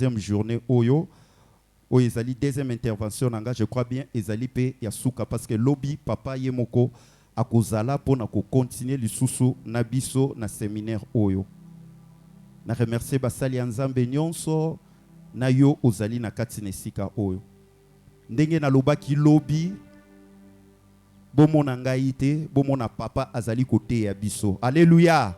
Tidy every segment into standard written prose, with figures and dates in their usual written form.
troisième journée Oyo. O ezali deuxième intervention nanga, je crois bien ezali pe yasuka parce que lobby papa yemoko akozala pona ko continuer lisusu na biso na séminaire Oyo. Na remercier basali ya Nzambe nyonso na yo ozali na kati na esika Oyo. Ndenge na lobaki lobby bomona ngai te, bomona papa azali côté ya biso. Alléluia.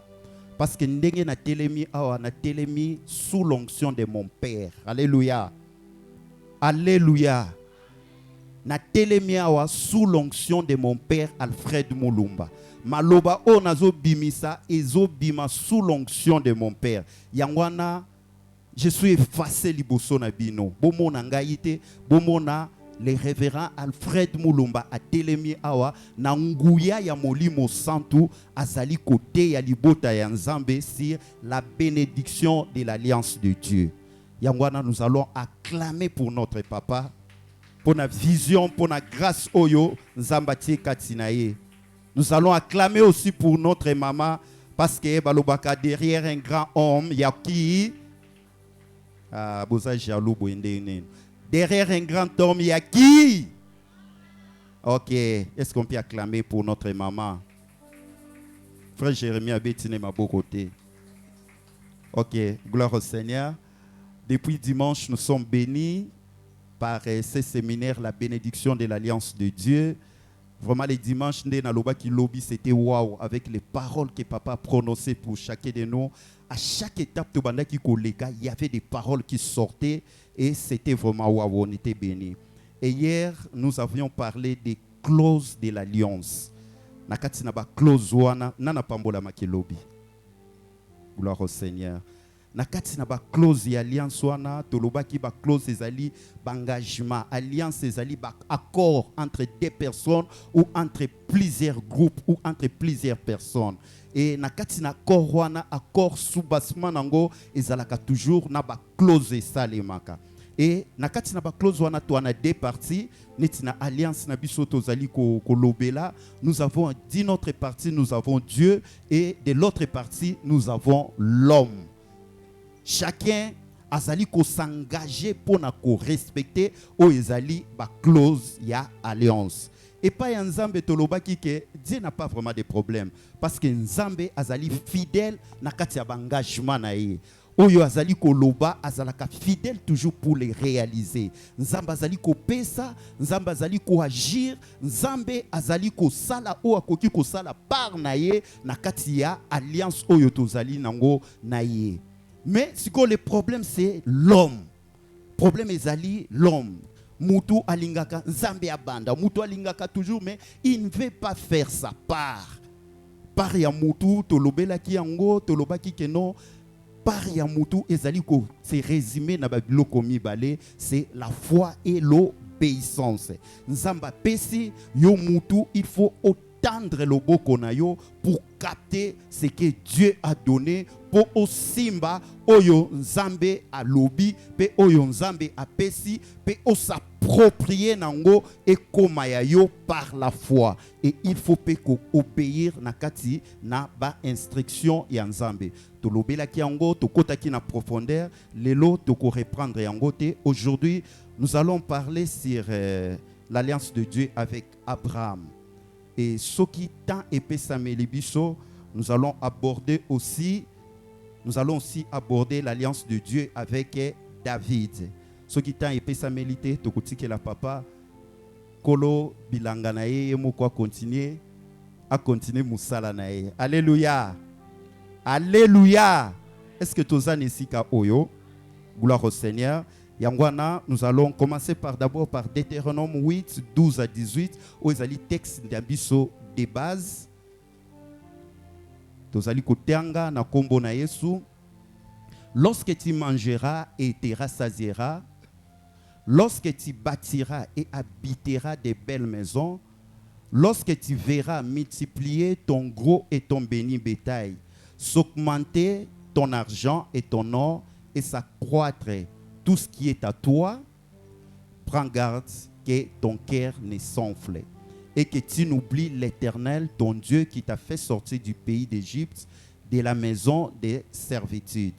Parce que ndenge na telemi awa na telemi sous l'onction de mon père. Alléluia. Alléluia. Na telemi awa sous l'onction de mon père Alfred Mulumba. Maloba o nazo bimisa ezo bima sous l'onction de mon père. Yangwana je suis effacé liboso na bino. Bomona ngai te, bomona le révérend Alfred Mulumba a telemi awa na nguya ya molimo santu azali côté ya libota ya Nzambe sur la bénédiction de l'alliance de Dieu. Yangwana, nous allons acclamer pour notre papa, pour la vision, pour la grâce oyo Nzambati Katinaye. Nous allons acclamer aussi pour notre maman parce que balobaka derrière un grand homme yaki boza jaloux boende. Derrière un grand homme, il y a qui? Ok. Est-ce qu'on peut acclamer pour notre maman? Frère Jérémie a bétiné ma beau côté. Ok. Gloire au Seigneur. Depuis dimanche, nous sommes bénis par ce séminaire, la bénédiction de l'Alliance de Dieu. Vraiment, les dimanches, c'était waouh, avec les paroles que papa a prononcées pour chacun de nous. À chaque étape de Bandaki Kolega, il y avait des paroles qui sortaient et c'était vraiment waouh, on était bénis. Et hier, nous avions parlé des clauses de l'Alliance. Nakati naba clause wana nana pambola makilobi. Gloire au Seigneur. Nakati naba clause ya alliance wana tolobaki ba clause ezali engagement, alliance ezali ba accord entre deux personnes ou entre plusieurs groupes ou entre plusieurs personnes. Et nakati na accord wana accord soubassement nango ezalaka toujours na ba clause salemaka. Et nakati na ba clause wana to na deux parties, neti na alliance na biso tozali ko lobela, nous avons d'une autre partie nous avons Dieu et de l'autre partie nous avons l'homme. Chacun azali ko s'engager pour na ko respecter o ezali ba clause ya alliance. Et pas Nzambe tolobaki que Dieu n'a pas vraiment de problème parce que Nzambe azali fidèle na kati ya engagement na ye. Oyo azali ko loba azalaka fidèle toujours pour les réaliser. Nzambe azali ko pesa, Nzambe azali ko agir, Nzambe azali ko sala o akoki ko sala par na ye na kati ya alliance oyo tozali nango na ye. Mais ce que le problème c'est l'homme. Problème ezali l'homme. Mutu alingaka Nzambe abanda, mutu alingaka toujours mais il ne veut pas faire sa part. Par ya mutu tolobela ki yango tolobaki ke non par ya mutu ezali ko c'est résumé na babiloko mibale, c'est la foi et l'obéissance. Nzamba pesi yo mutu il faut tendre le boko na yo pour capter ce que Dieu a donné pour osimba oyo Nzambe a lobi pe oyo Nzambe a pesi pe o s'approprier nango et komaya yo par la foi et il faut pe ko obéir na kati na ba instruction ya Nzambe to lobela ki yango to kota ki na profondeur lelo to ko reprendre yango te. Aujourd'hui nous allons parler sur l'alliance de Dieu avec Abraham. Et ce qui tend épais Samuel Biso, nous allons aussi aborder l'alliance de Dieu avec David. Ce qui tend épais Samuel te tokutike la papa kolo bilanga na ye moko continuer à continuer musala na ye. Alléluia. Alléluia. Est-ce que tozani sika oyo? Gloire au Seigneur. Yangwana, nous allons commencer d'abord par Deutéronome 8, 12 à 18, où il y a le texte d'Abisso de base. Tozali koteanga na kombo na Yesu. Lorsque tu mangeras et te rassasieras, lorsque tu bâtiras et habiteras de belles maisons, lorsque tu verras multiplier ton gros et ton béni bétail, s'augmenter ton argent et ton or et s'accroître tout ce qui est à toi, prends garde que ton cœur ne s'enfle et que tu n'oublies l'Éternel, ton Dieu, qui t'a fait sortir du pays d'Égypte, de la maison des servitudes.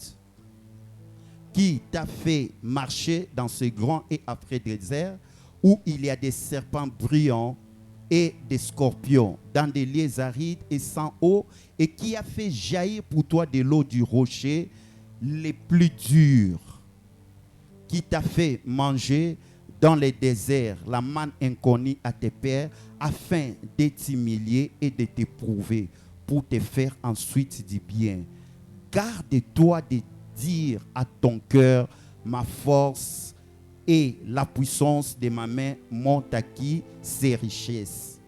qui t'a fait marcher dans ce grand et âpre désert où il y a des serpents brillants et des scorpions, dans des lieux arides et sans eau, et qui a fait jaillir pour toi de l'eau du rocher les plus durs, qui t'a fait manger dans les déserts la manne inconnue à tes pères, afin de t'humilier et de t'éprouver, pour te faire ensuite du bien. Garde-toi de dire à ton cœur, ma force et la puissance de ma main m'ont acquis ces richesses.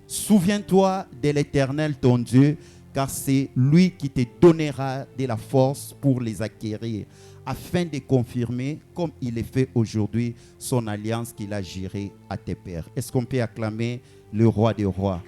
Souviens-toi de l'Éternel ton Dieu, car c'est lui qui te donnera de la force pour les acquérir, afin de confirmer, comme il est fait aujourd'hui, son alliance qu'il a jurée à tes pères. Est-ce qu'on peut acclamer le roi des rois?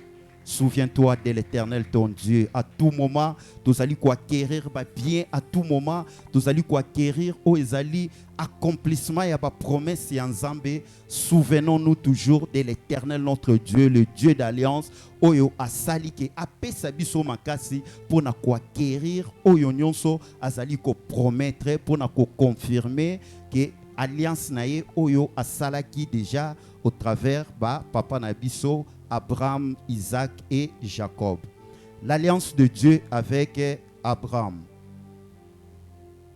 Souviens-toi de l'Éternel ton Dieu. À tout moment, tu allais acquérir bien. À tout moment, tu allais acquérir où ils allaient accomplissement et la promesse en Zambé. Souvenons-nous toujours de l'Éternel notre Dieu, le Dieu d'alliance. Oyo asali ke apesa biso makasi pour na acquérir oyo nyonso azali ko promettre pour na ko confirmer que alliance naye oyo asalaki déjà au travers papa na biso Abraham, Isaac et Jacob. L'alliance de Dieu avec Abraham.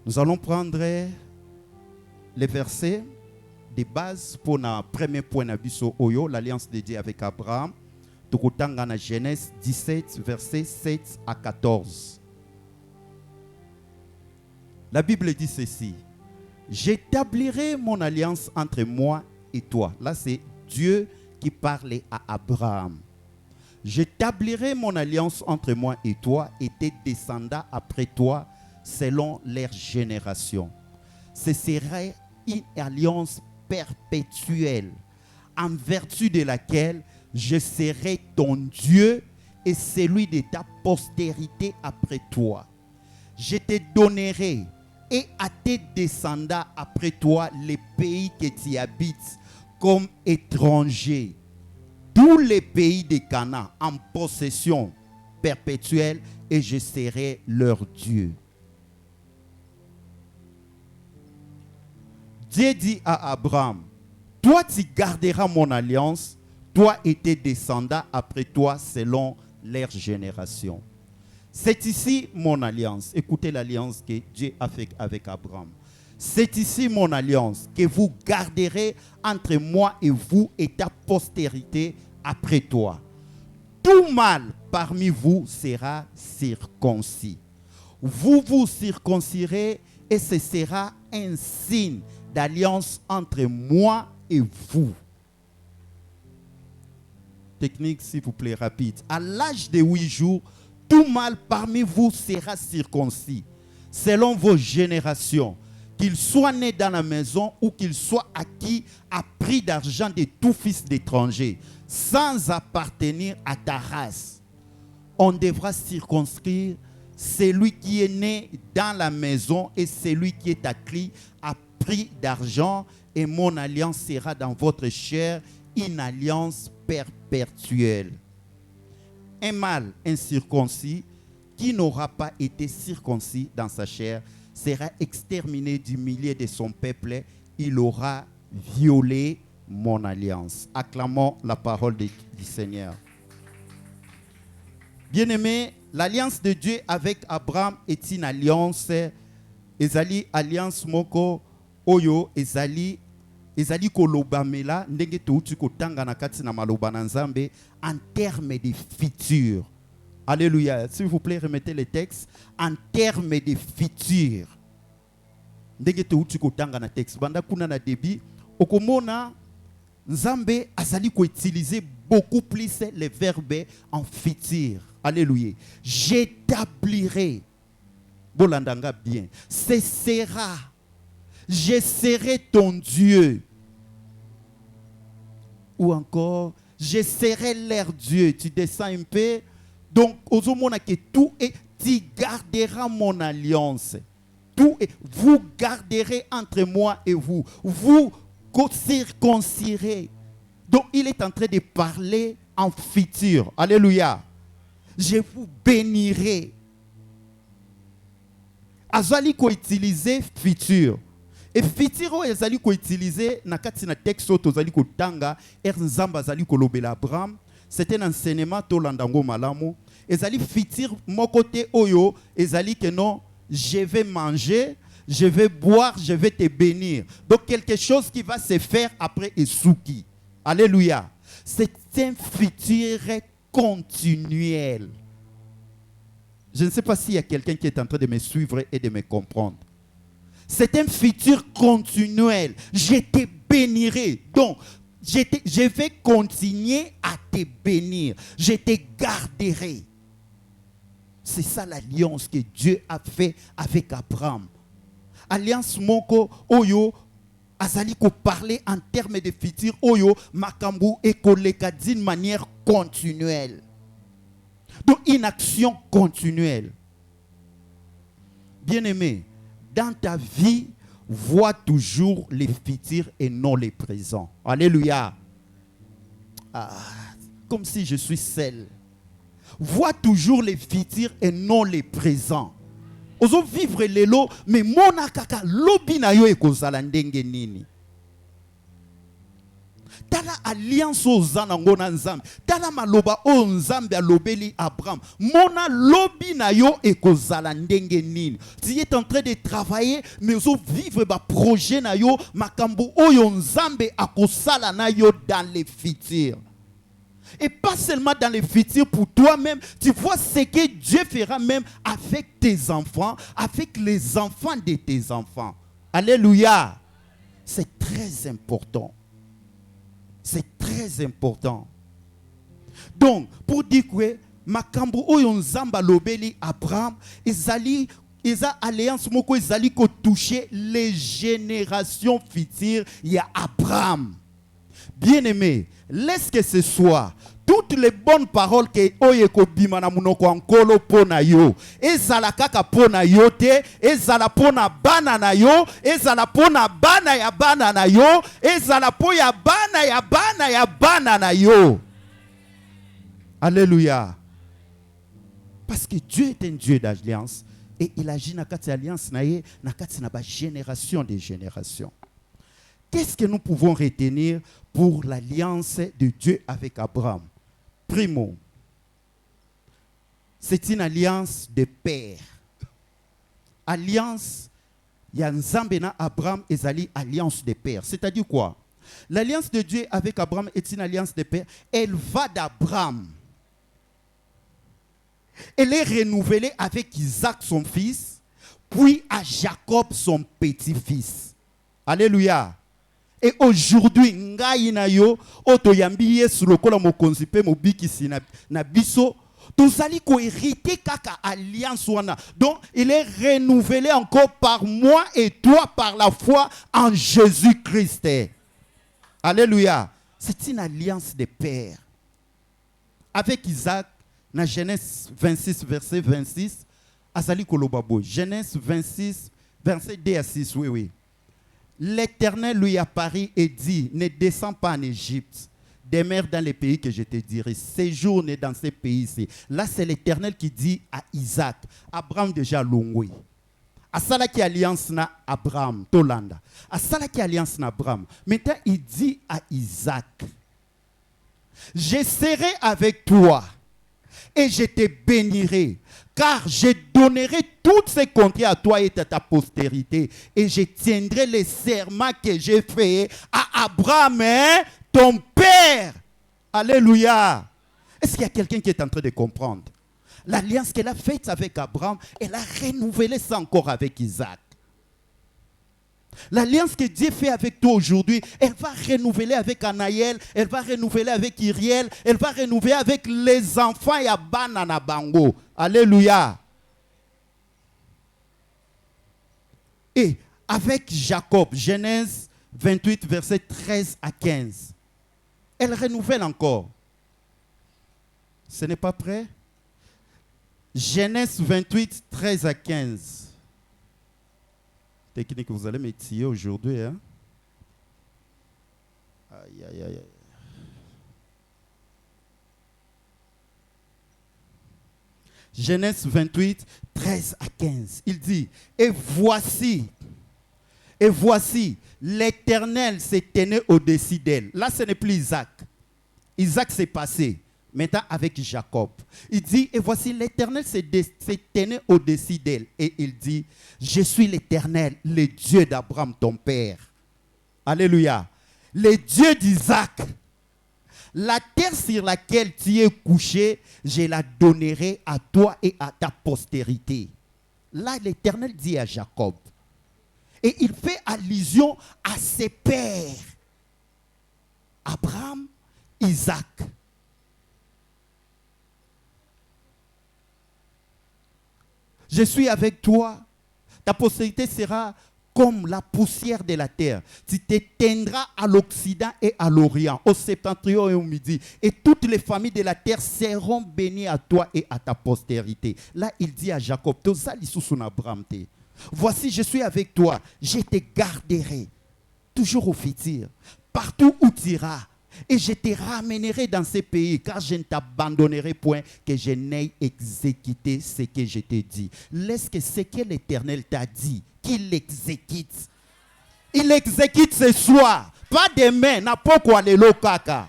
Nous allons prendre les versets de base pour notre premier point nabiso oyo, l'alliance de Dieu avec Abraham. Tukutanga na Genèse 17, versets 7 à 14. La Bible dit ceci: j'établirai mon alliance entre moi et toi. Là, c'est Dieu qui parlait à Abraham. J'établirai mon alliance entre moi et toi et tes descendants après toi selon leur génération. Ce serait une alliance perpétuelle en vertu de laquelle je serai ton Dieu et celui de ta postérité après toi. Je te donnerai et à tes descendants après toi les pays que tu habites comme étranger, tous les pays de Canaan en possession perpétuelle, et je serai leur Dieu. Dieu dit à Abraham, toi tu garderas mon alliance, toi et tes descendants après toi selon leur génération. C'est ici mon alliance. Écoutez l'alliance que Dieu a fait avec Abraham. C'est ici mon alliance que vous garderez entre moi et vous et ta postérité après toi. Tout mâle parmi vous sera circoncis. Vous vous circoncirez et ce sera un signe d'alliance entre moi et vous. Technique, s'il vous plaît, rapide. À l'âge de 8 jours, tout mâle parmi vous sera circoncis, selon vos générations, qu'il soit né dans la maison ou qu'il soit acquis à prix d'argent de tout fils d'étranger, sans appartenir à ta race. On devra circonscrire celui qui est né dans la maison et celui qui est acquis à prix d'argent, et mon alliance sera dans votre chair, une alliance perpétuelle. Un mâle incirconcis qui n'aura pas été circoncis dans sa chair sera exterminé du milieu de son peuple. Il aura violé mon alliance. Acclamons la parole du Seigneur. Bien-aimé, l'alliance de Dieu avec Abraham est une alliance. Ezali alliance moko oyo ezali kolobamela ndenge touti kotanga na kati na maloba na Nzambe en termes de futur. Alléluia. S'il vous plaît, remettez le texte. En termes de futur. Ndenge touti kotanga na texte. Banda kuna na débit. Okomona Nzambe azali ko utiliser beaucoup plus les verbes en futur. Alléluia. J'établirai. Bolandanga bien. Ce sera. Je serai ton Dieu. Ou encore, je serai leur Dieu. Tu descends un peu. Donc, que tout est, tu garderas mon alliance. Tout est, vous garderez entre moi et vous. Vous circoncirez. Donc, il est en train de parler en futur. Alléluia. Je vous bénirai. azali ko utiliser futur. Et futur oyo azali ko utiliser na kati na texte oyo tozali kotanga Nzambe azali kolobela Abraham. C'est un enseignement tolandango malamu. Ezali futur mon côté oyo ezali que non, je vais manger, je vais boire, je vais te bénir. Donc quelque chose qui va se faire après Esuki. Alléluia. C'est un futur continuel. Je ne sais pas s'il y a quelqu'un qui est en train de me suivre et de me comprendre. C'est un futur continuel. Je te bénirai. Donc, je vais continuer à te bénir. Je te garderai. C'est ça l'alliance que Dieu a fait avec Abraham. Alliance moko oyo azali ko parler en termes de futur oyo makambu et koleka d'une manière continuelle. Donc une action continuelle. Bien-aimé, dans ta vie, vois toujours les futurs et non les présents. Alléluia. Ah, comme si je suis seul. Vois toujours les futurs et non les présents. Ozo vivre lelo, mais mona kaka lobi na yo ekozala ndenge nini. Tala alliance ozanango na Nzambe. Tala maloba o Nzambe alobeli Abraham. Mona lobi na yo ekozala ndenge nini. Tu es en train de travailler, mais ozo vivre ba projet na yo makambo oyo Nzambe akosala na yo dans les futurs. Et pas seulement dans le futur pour toi-même, tu vois ce que Dieu fera même avec tes enfants, avec les enfants de tes enfants. Alléluia. C'est très important. C'est très important. Donc, pour dire que makambo oyo Nzamba lobeli Abraham, Eza alliance moko ezali ko toucher les générations futures, il y a Abraham. Bien-aimé, laisse que ce soit toutes les bonnes paroles que oyeko bima na munoko ankolo pona yo ezala kaka pona yo te, ezala pona bana na yo, ezala pona bana ya bana na yo, ezala po ya bana ya bana ya bana na yo. Alléluia. Parce que Dieu est un Dieu d'alliance et il agit na kati alliance na ye na kati na ba génération des générations. Qu'est-ce que nous pouvons retenir pour l'alliance de Dieu avec Abraham? Primo, c'est une alliance de père. Alliance, il y a Nzambe na Abraham ezali alliance de père. C'est-à-dire quoi? L'alliance de Dieu avec Abraham est une alliance de père. Elle va d'Abraham. Elle est renouvelée avec Isaac son fils, puis à Jacob son petit-fils. Alléluia. Et aujourd'hui, ngai na yo otoyambi Yesu lokola mokonzi pe mobikisi na biso tozali ko hériter kaka alliance wana. Donc il est renouvelé encore par moi et toi par la foi en Jésus-Christ. Alléluia. C'est une alliance de père. Avec Isaac, dans Genèse 26 verset 26, azali kolobabo. Genèse 26 verset 2 à 6, oui. L'Éternel lui apparut et dit, ne descends pas en Égypte, demeure dans les pays que je te dirai, séjourne dans ces pays-ci. Là, c'est l'Éternel qui dit à Isaac, Abraham déjà longwe. Asala qui alliance na Abraham, Tolanda. Asala qui alliance na Abraham. Maintenant, il dit à Isaac, je serai avec toi et je te bénirai. Car je donnerai toutes ces contrées à toi et à ta postérité. Et je tiendrai les serments que j'ai faits à Abraham, hein, ton père. Alléluia. Est-ce qu'il y a quelqu'un qui est en train de comprendre? L'alliance qu'elle a faite avec Abraham, elle a renouvelé ça encore avec Isaac. L'alliance que Dieu fait avec toi aujourd'hui, elle va renouveler avec Anaël, elle va renouveler avec Iriel, elle va renouveler avec les enfants et Banana Bango. Alléluia. Et avec Jacob, Genèse 28, versets 13 à 15, elle renouvelle encore. Ce n'est pas prêt? Genèse 28, 13 à 15. Technique que vous allez m'étirer aujourd'hui. Hein? Aïe, aïe, aïe. Genèse 28, 13 à 15. Il dit, et voici, l'Éternel s'est tenu au-dessus d'elle. Là, ce n'est plus Isaac. Isaac s'est passé. Maintenant, avec Jacob. Il dit, et voici, l'Éternel s'est tenu au-dessus d'elle. Et il dit, je suis l'Éternel, le Dieu d'Abraham, ton père. Alléluia. Le Dieu d'Isaac. La terre sur laquelle tu es couché, je la donnerai à toi et à ta postérité. Là, l'Éternel dit à Jacob. Et il fait allusion à ses pères. Abraham, Isaac. Je suis avec toi. Ta postérité sera comme la poussière de la terre. Tu t'éteindras à l'Occident et à l'Orient, au septentrion et au midi. Et toutes les familles de la terre seront bénies à toi et à ta postérité. Là, il dit à Jacob, voici, je suis avec toi. Je te garderai toujours au futur, partout où tu iras. Et je te ramènerai dans ces pays, car je ne t'abandonnerai point que je n'aie exécuté ce que je t'ai dit. Laisse que ce que l'Éternel t'a dit, qu'il l'exécute. Il exécute ce soir, pas demain, n'a pas quoi le lokaka.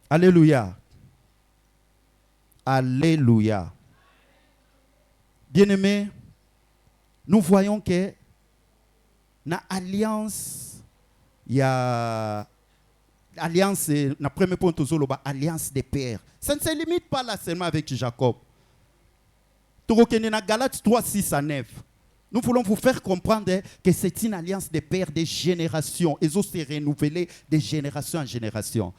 Alléluia. Alléluia. Bien-aimés, nous voyons que na alliance, il y a alliance, na premier point alliance des pères. Ça ne se limite pas là seulement avec Jacob. Dans Galates 3, 6 à 9. Nous voulons vous faire comprendre que c'est une alliance des pères des générations. Ils ont se renouvelé de génération en génération.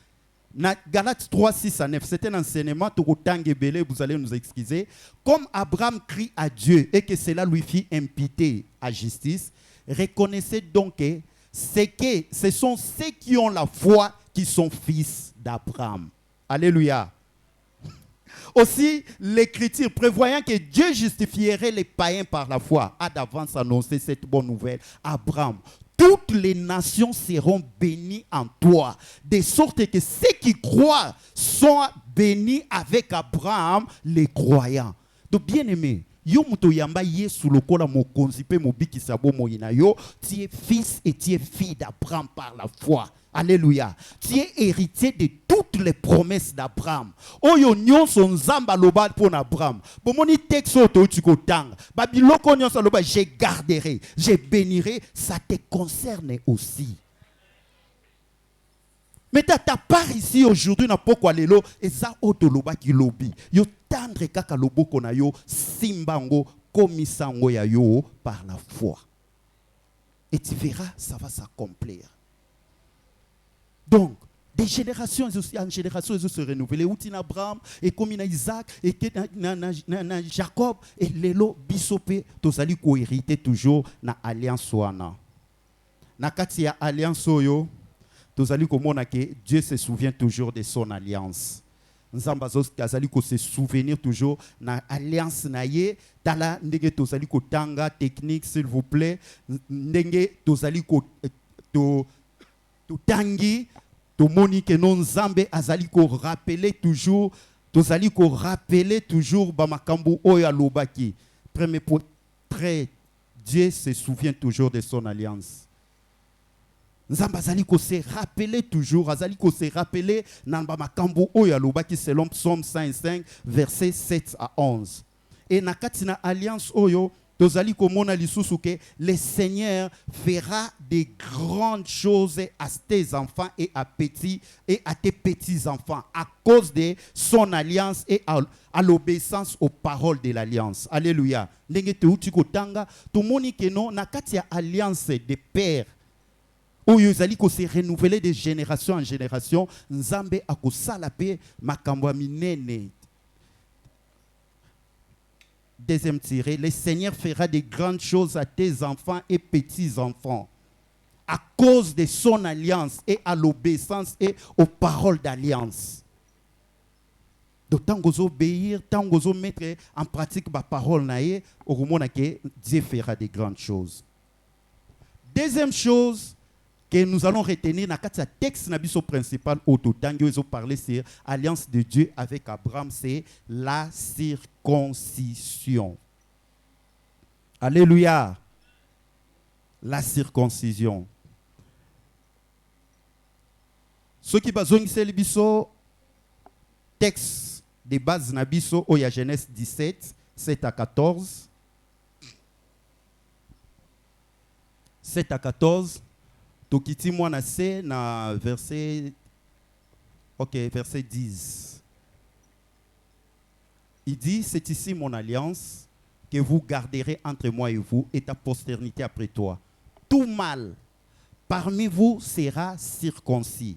Dans Galates 3, 6 à 9, c'est un enseignement, vous allez nous excuser. Comme Abraham crie à Dieu et que cela lui fit imputer à justice, reconnaissez donc que ce sont ceux qui ont la foi qui sont fils d'Abraham. Alléluia. Aussi, l'Écriture, prévoyant que Dieu justifierait les païens par la foi, a d'avance annoncé cette bonne nouvelle. Abraham, toutes les nations seront bénies en toi, de sorte que ceux qui croient sont bénis avec Abraham, les croyants. Donc, bien aimé, yo muto yamba yesu lokola mokonzi pe mobiki sabo moyina yo, tu es fils et tu es fille d'Abraham par la foi. Alléluia. Tu es héritier de toutes les promesses d'Abraham. Oyo nyonso nzamba loba pour Abraham. Bomoni texto to tukotanga. Babiloko nyonso loba je garderai, je bénirai, ça te concerne aussi. Mais ta part ici aujourd'hui n'a pas quoi lelo et ça otoloba ki lobi. Yo tendre kaka loboko na yo simbango komisango ya yo par la foi. Et tu verras, ça va s'accomplir. Donc, des générations en génération, ils se renouvelent. Où il Abraham, et comme il Isaac, et Jacob, et Lelo, Bisopé, tous allez co-hériter toujours dans l'alliance. Dans cette alliance, tous allez comprendre que Dieu se souvient toujours de son alliance. Nous allons se souvenir toujours de l'alliance. Dans la tanga technique, s'il vous plaît. Tous allez tangi to monique non zambe azali ko rappeler toujours bamakambu oya lobaki. Premier point très, Dieu se souvient toujours de son alliance. Nzamba azali ko se rappeler toujours, azali ko se rappeler nan bamakambu oya lobaki selon Psaume 105 verset 7 à 11. Et na katina alliance oyo tozali komona lisusu ke le Seigneur fera de grandes choses à tes enfants et à tes petits enfants à cause de son alliance et à l'obéissance aux paroles de l'alliance. Alléluia. Ndenge te uti kotanga tomoni ke non na kati ya alliance des pères oyo ezali ko se renouveler de génération en génération, Nzambe akosala pe makambo minene. Deuxième tiré, le Seigneur fera de grandes choses à tes enfants et petits-enfants à cause de son alliance et à l'obéissance et aux paroles d'alliance. Donc, tant que vous obéir, tant que vous mettre en pratique la parole, Dieu fera de grandes choses. Deuxième chose, que nous allons retenir dans le texte principal autotango, ils ont parlé sur l'alliance de Dieu avec Abraham, c'est la circoncision. Alléluia. La circoncision. Ce qui va zongiser le biso texte de base na biso au Genèse 17 7 à 14. 7 à 14. Tokiti mwana se na verset verset 10. Il dit, c'est ici mon alliance que vous garderez entre moi et vous et ta postérité après toi. Tout mâle parmi vous sera circoncis.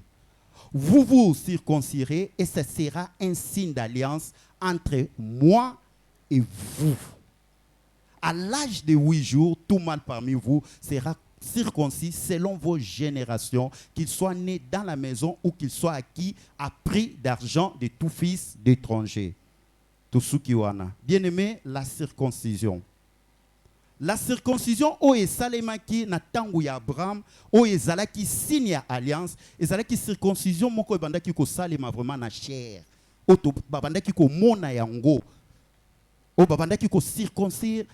Vous vous circoncirez et ce sera un signe d'alliance entre moi et vous. À l'âge de 8 jours, tout mâle parmi vous sera circoncis selon vos générations, qu'il soit né dans la maison ou qu'il soit acquis à prix d'argent de tout fils d'étranger. Tout ce qui wana. Bien-aimé, la circoncision. La circoncision, o esalemaki na tangu ya Abraham, o ezalaki signe ya alliance, ezalaki circoncision moko ebandaki ko salema vraiment na chair. O to babandaki ko mona yango. O babandaki ko circoncire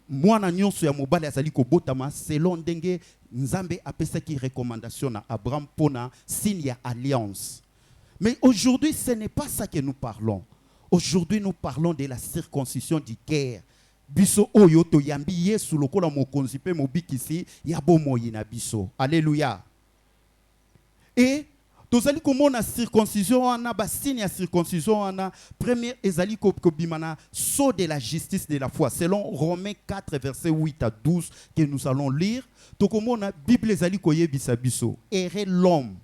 mwana nyonso ya mobali azali ko botama selon ndenge Nzambe apesaki recommandation na Abraham pona signe ya alliance. Mais aujourd'hui, ce n'est pas ça que nous parlons. Aujourd'hui, nous parlons de la circoncision du cœur. Biso oyo to yambi Yesu lokola mokonzi pe mobikisi ya bomoyi na biso. Alléluia. Et tozali komona circoncision wana ba signe ya circoncision wana premier ezali ko bimana saut de la justice de la foi selon Romains 4 verset 8 à 12 que nous allons lire. Tokomona Bible ezali koyebisa biso errer l'homme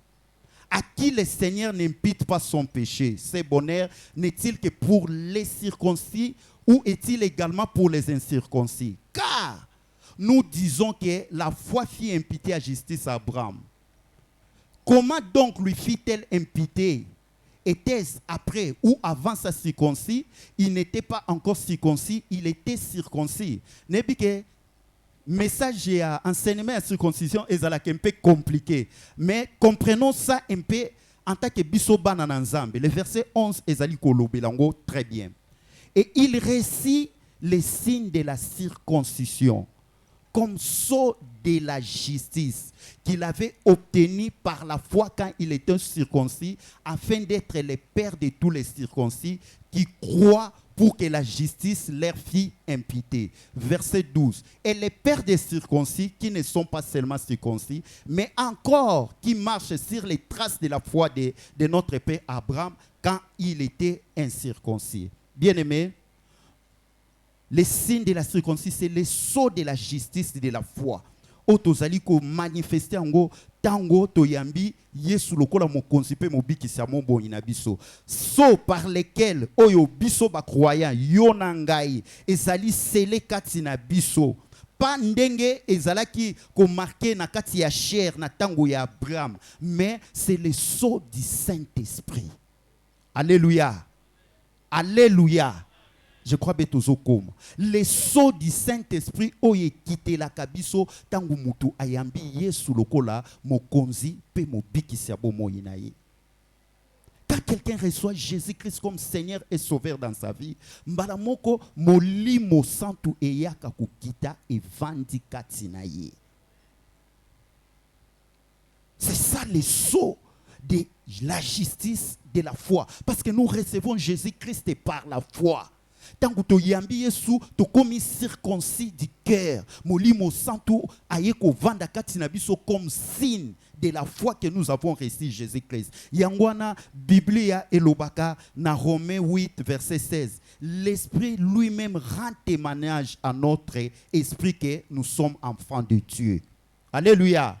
à qui le Seigneur n'impute pas son péché. Ce bonheur n'est-il que pour les circoncis ou est-il également pour les incirconcis? Car nous disons que la foi fit imputer à justice à Abraham. Comment donc lui fit-elle imputer? Était-ce après ou avant sa circoncis? Il n'était pas encore circoncis, il était circoncis. N'est-ce pas que message et enseignement à circoncision est un peu compliqué. Mais comprenons ça un peu en tant que bisoba nananzambe. Le verset 11 est très bien. Et il récit les signes de la circoncision comme sceau de la justice qu'il avait obtenu par la foi quand il était circoncis, afin d'être le père de tous les circoncis qui croient pour que la justice leur fît imputée. Verset 12. Et les pères des circoncis qui ne sont pas seulement circoncis, mais encore qui marchent sur les traces de la foi de notre père Abraham quand il était incirconcis. Bien-aimés, les signes de la circoncision, c'est le sceau de la justice et de la foi. Otozali ko manifester ngo tango toyambi Yesu lokola mokonzi pe mobikisa mombo inabiso. So par lesquels oyo biso ba croyant yona ngai ezali sele kati na biso. Pas ndenge ezalaki ko marqué na kati ya chair na tango ya Abraham, mais c'est le sceau du Saint-Esprit. Alléluia. Alléluia. Je crois que les sceaux du Saint-Esprit ont quitté la kabiso tangu mutu ayambi Yesu lokola mokonzi pe mobikisi abomo inaye. Quand quelqu'un reçoit Jésus-Christ comme Seigneur et Sauveur dans sa vie, mbalamoko molimo santu eyaka kukita evandi katinaye. C'est ça les sceaux de la justice de la foi, parce que nous recevons Jésus-Christ par la foi. Tant que tu yambi Yesu, tu commis circoncis du cœur. Molimo santo ayeko vanda katina biso comme signe de la foi que nous avons reçu Jésus-Christ. Yangwana Biblia elobaka na Romains 8 verset 16. L'Esprit lui-même rend témoignage à notre esprit que nous sommes enfants de Dieu. Alléluia.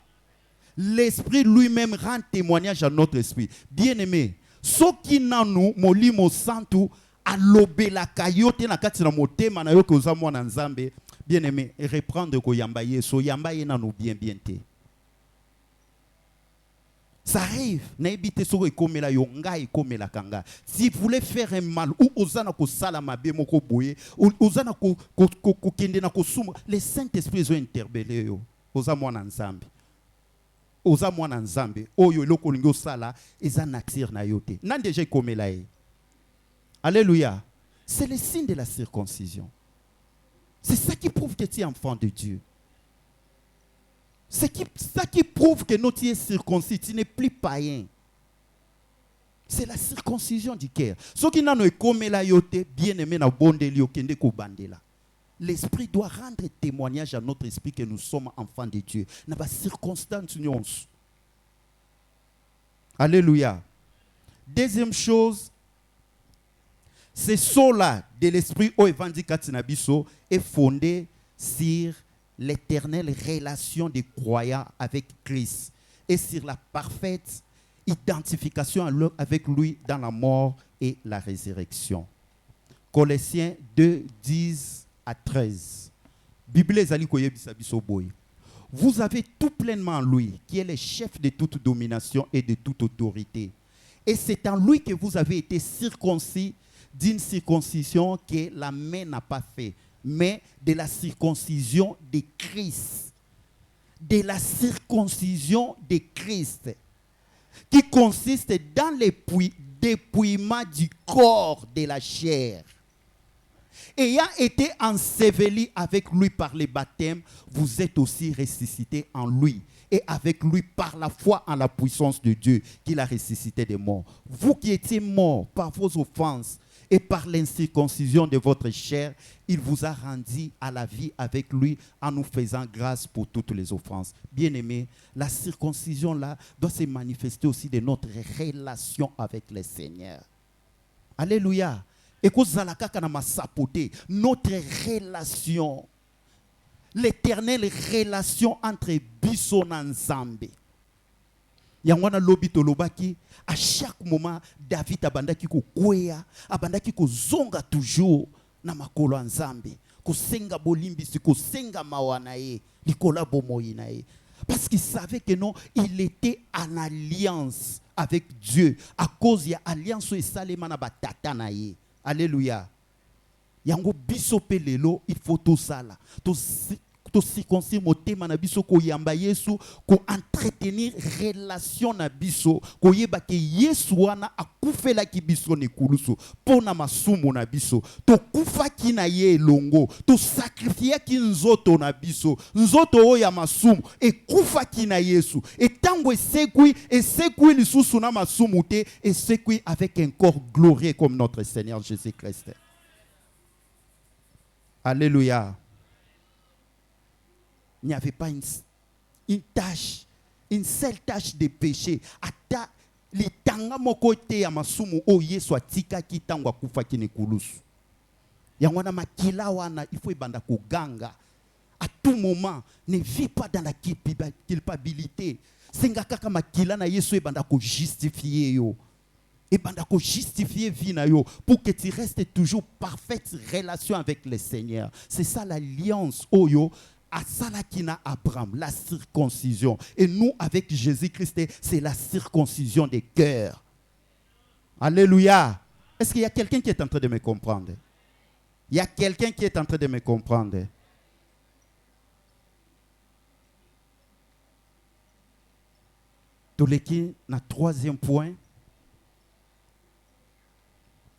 L'Esprit lui-même rend témoignage à notre esprit. Bien-aimé, ce qui n'a nous molimo santo alobela kayote na kati na motema na yo ko za mwana nzambe bien-aimé reprendre ko yamba yeso yamba ye na no bien te. Ça arrive na ebite soko ekomela yo nga ekomela kanga. Si vous voulez faire un mal ou ozana ko sala mabe moko boye ozana ko kende na ko suma, le Saint-Esprit zo interbeller yo oza mwana nzambe. oza mwana nzambe oyo eloko lingo sala eza nature na yo te nan déjà komela ye. Alléluia. C'est le signe de la circoncision. C'est ça qui prouve que tu es enfant de Dieu. C'est ça qui prouve que non, tu es circoncis, tu n'es plus païen. C'est la circoncision du cœur. Ce qui n'a pas comme la yote, bien aimé na bondeli okende ko bandela. L'esprit doit rendre témoignage à notre esprit que nous sommes enfants de Dieu. N'a pas circonstance union. Alléluia. Deuxième chose, ce saut-là de l'esprit au évangile est fondé sur l'éternelle relation des croyants avec Christ et sur la parfaite identification avec lui dans la mort et la résurrection. Colossiens 2, 10 à 13. Bible ezali koyebisa biso boy. Vous avez tout pleinement en lui, qui est le chef de toute domination et de toute autorité. Et c'est en lui que vous avez été circoncis d'une circoncision que la main n'a pas fait, mais de la circoncision de Christ. De la circoncision de Christ, qui consiste dans le dépouillement du corps de la chair. Ayant été enseveli avec lui par le baptême, vous êtes aussi ressuscités en lui. Et avec lui par la foi en la puissance de Dieu qu'il a ressuscité des morts. Vous qui étiez morts par vos offenses et par l'incirconcision de votre chair, il vous a rendu à la vie avec lui en nous faisant grâce pour toutes les offenses. Bien-aimés, la circoncision là doit se manifester aussi de notre relation avec le Seigneur. Alléluia. Et que notre relation, l'éternelle relation entre biso na Nzambe. Yangwana lobi tolobaki, à chaque moment David abandaki ko kwea, abandaki ko zonga toujours na makolo Nzambe, ko senga bolimbisi, ko senga mawana ye, likola bomoyi na ye. Parce qu'il savait que non, il était en alliance avec Dieu à cause de l'alliance et salema na batata na ye. Alléluia. Yango biso pe lelo, il faut tout ça là. To circoncire motema na biso ko yamba Yesu, ko entretenir relation na biso, ko yeba ke Yesu wana akufela ki biso ne kulusu pona masumu na biso. To kufa ki na ye longo, to sacrifier ki nzoto na biso, nzoto o ya masumu e kufa ki na Yesu. Et tango esekui lisusu na masumu te, esekui avec un corps glorieux comme notre Seigneur Jésus-Christ. Alléluia. Il n'y avait pas une tâche, une seule tâche de péché. Ata litanga mokote ya masumu o Yesu atika kitangwa kufa kine kulusu. Yangwana makila wana il faut ibanda kuganga. À tout moment, ne vis pas dans la culpabilité. Senga kaka makila na Yesu ibanda ko justifier yo. Ibanda ko justifier vie na yo pour que tu restes toujours parfaite relation avec le Seigneur. C'est ça l'alliance oyo. À Salakina Abraham, la circoncision. Et nous, avec Jésus-Christ, c'est la circoncision des cœurs. Alléluia. Est-ce qu'il y a quelqu'un qui est en train de me comprendre? Il y a quelqu'un qui est en train de me comprendre. Tous les qui, na troisième point,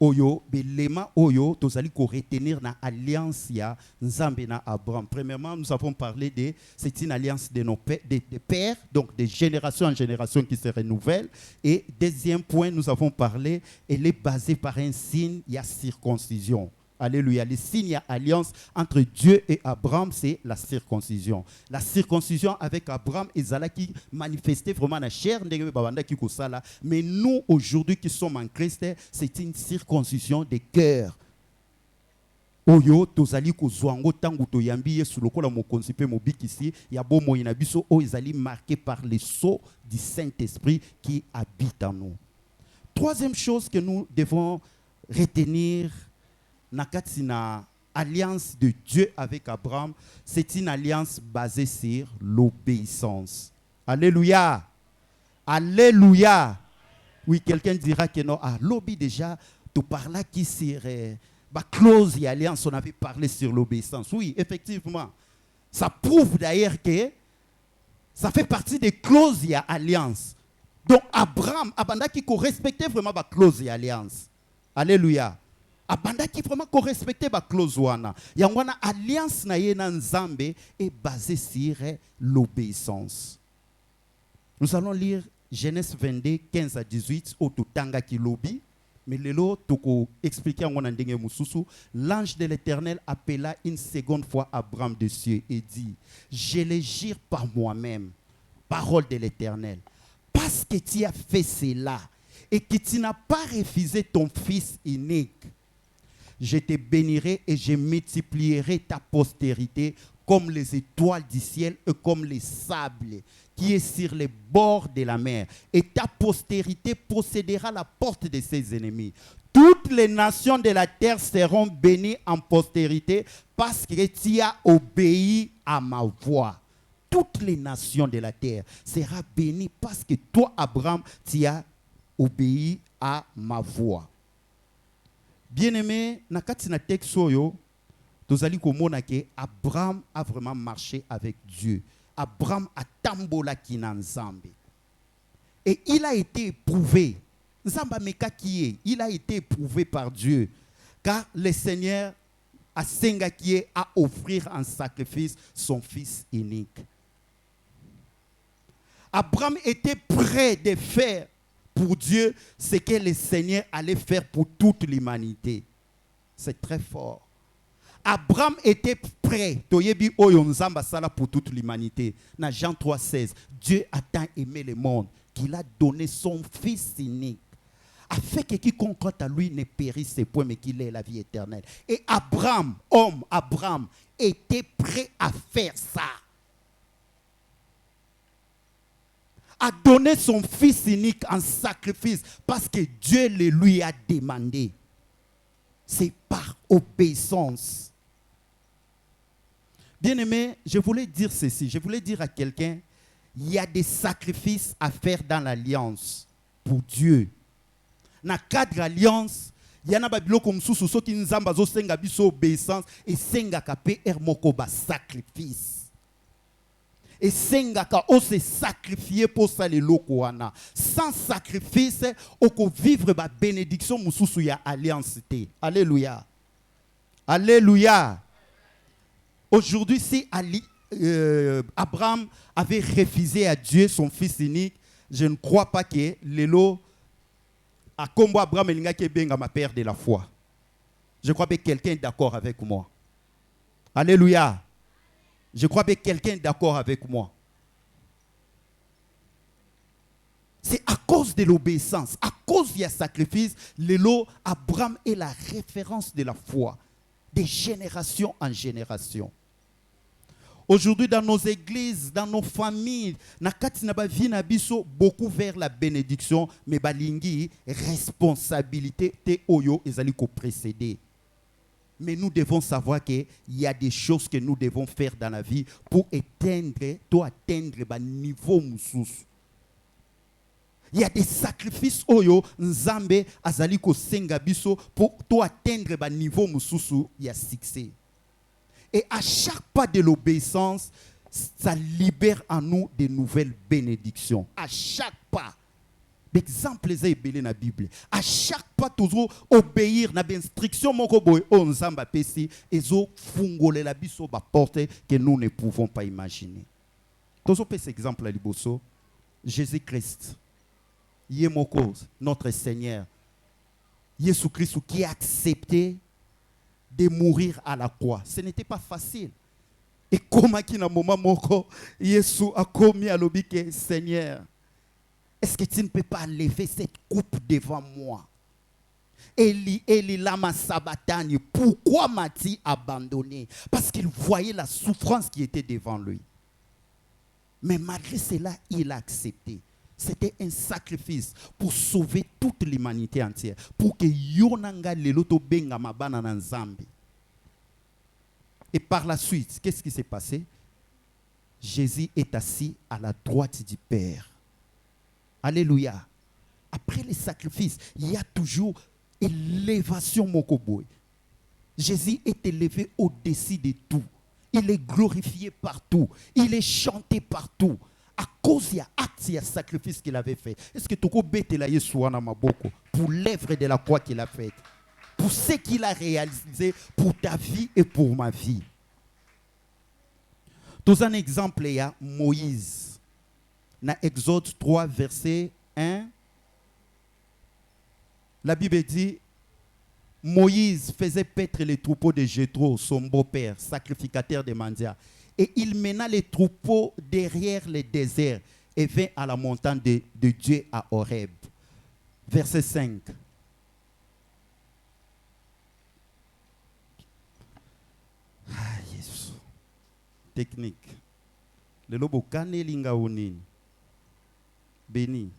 Oyo, belema oyo, tozali ko retenir na alliance ya Nzambe na Abraham. Premièrement, nous avons parlé de c'est une alliance de nos pères, donc de génération en génération qui se renouvelle. Et deuxième point, nous avons parlé, elle est basée par un signe, il y a circoncision. Alléluia. Le signe alliance entre Dieu et Abraham, c'est la circoncision. La circoncision avec Abraham et Zala qui manifestait vraiment la chair. Mais nous, aujourd'hui, qui sommes en Christ, c'est une circoncision des cœurs. Oyo tozali kozwango tangu toyambi Yesu lokola mokonzi pe mobikisi ya bomo ina biso o ezali marqué par le sceau du Saint-Esprit qui habite en nous. Troisième chose que nous devons retenir na alliance de Dieu avec Abraham, c'est une alliance basée sur l'obéissance. Alléluia. Alléluia. Oui, quelqu'un dira que non. Ah, l'obé déjà, tu parles qui serait clause et alliance, on avait parlé sur l'obéissance. Oui, effectivement. Ça prouve d'ailleurs que Ça fait partie des clauses et alliances. Donc Abraham, abanda qui respectait vraiment la clause et alliance. Alléluia. Abanda qui vraiment respectait la clause wana. Yangwana alliance na ye na Nzambe est basée sur l'obéissance. Nous allons lire Genèse 22, 15 à 18 au tutanga ki lobi. Mais lelo toko expliquer ngona ndenge mususu, l'ange de l'Éternel appela une seconde fois Abraham des cieux et dit: je le jure par moi-même, parole de l'Éternel, parce que tu as fait cela et que tu n'as pas refusé ton fils unique, je te bénirai et je multiplierai ta postérité comme les étoiles du ciel et comme les sables qui est sur les bords de la mer. Et ta postérité possédera la porte de ses ennemis. Toutes les nations de la terre seront bénies en postérité parce que tu as obéi à ma voix. Toutes les nations de la terre seront bénies parce que toi, Abraham, tu as obéi à ma voix. Bien-aimé, nakati na texte soyo, tozali komona ke Abraham a vraiment marché avec Dieu. Abraham a tambola kina Nzambe. Et il a été éprouvé. Nzamba meka kiye, il a été éprouvé par Dieu. Car le Seigneur a senga kiye à offrir en sacrifice son fils unique. Abraham était prêt de faire pour Dieu ce que le Seigneur allait faire pour toute l'humanité. C'est très fort. Abraham était prêt. Toyebi oyo nzamba sala pour toute l'humanité. Dans Jean 3,16, Dieu a tant aimé le monde qu'il a donné son fils unique, afin que quiconque croit à lui ne périsse point, mais qu'il ait la vie éternelle. Et Abraham, Abraham, était prêt à faire ça. A donné son fils unique en sacrifice parce que Dieu le lui a demandé. C'est par obéissance. Bien-aimé, je voulais dire ceci. Je voulais dire à quelqu'un, il y a des sacrifices à faire dans l'alliance pour Dieu. Dans le cadre de l'alliance, il y a des gens comme ceux qui nous ont obéissance et senga kapé ermoko ba sacrifice. Et sengaka on se sacrifier pour ça les lokoana. Sans sacrifice, on peut vivre la bénédiction mususu ya alliance. Alléluia. Alléluia. Aujourd'hui, si Abraham avait refusé à Dieu son fils unique, je ne crois pas que Lélo a combo Abraham et benga ma père de la foi. Je crois que quelqu'un est d'accord avec moi. Alléluia. Je crois que quelqu'un est d'accord avec moi. C'est à cause de l'obéissance, à cause du sacrifice, Abraham est la référence de la foi, de génération en génération. Aujourd'hui, dans nos églises, dans nos familles, beaucoup vers la bénédiction, mais balingi responsabilité te oyo ezali ko précéder. Mais nous devons savoir qu'il y a des choses que nous devons faire dans la vie pour atteindre le niveau moussous. Il y a des sacrifices oyo nzambe azali ko senga biso pour atteindre le niveau moussous, il y a succès. Et à chaque pas de l'obéissance, ça libère en nous de nouvelles bénédictions. À chaque pas. L'exemple est belé dans la Bible. À chaque pas, toujours obéir à l'instruction on zamba pesi ezo fungole la biso ba porte que nous ne pouvons pas imaginer. Toujours cet exemple à liboso, Jésus-Christ, Yemoko, notre Seigneur, Jésus-Christ qui a accepté de mourir à la croix. Ce n'était pas facile. Et comment qui na moment moko Jésus a commis à l'obéissance, Seigneur, est-ce que tu ne peux pas lever cette coupe devant moi? Eli, Eli, lama sabatani, pourquoi m'as-tu abandonné? Parce qu'il voyait la souffrance qui était devant lui. Mais malgré cela, il a accepté. C'était un sacrifice pour sauver toute l'humanité entière. Pour que Yonanga leloto benga mabana na Nzambi. Et par la suite, qu'est-ce qui s'est passé? Jésus est assis à la droite du Père. Alléluia. Après les sacrifices, il y a toujours élévation mokoboy. Jésus est élevé au-dessus de tout. Il est glorifié partout. Il est chanté partout. à cause de l'acte, de sacrifice qu'il avait fait. Est-ce que tu peux bêter la Yeshua Maboko pour l'œuvre de la croix qu'il a faite, pour ce qu'il a réalisé pour ta vie et pour ma vie? Dans un exemple, il y a Moïse. Dans Exode 3, verset 1, la Bible dit, Moïse faisait paître les troupeaux de Jéthro, son beau-père, sacrificateur de Mandia. Et il mena les troupeaux derrière le désert et vint à la montagne de Dieu à Horeb. Verset 5. Ah, Jésus. Technique. Le lobo kane linga onin. Béni.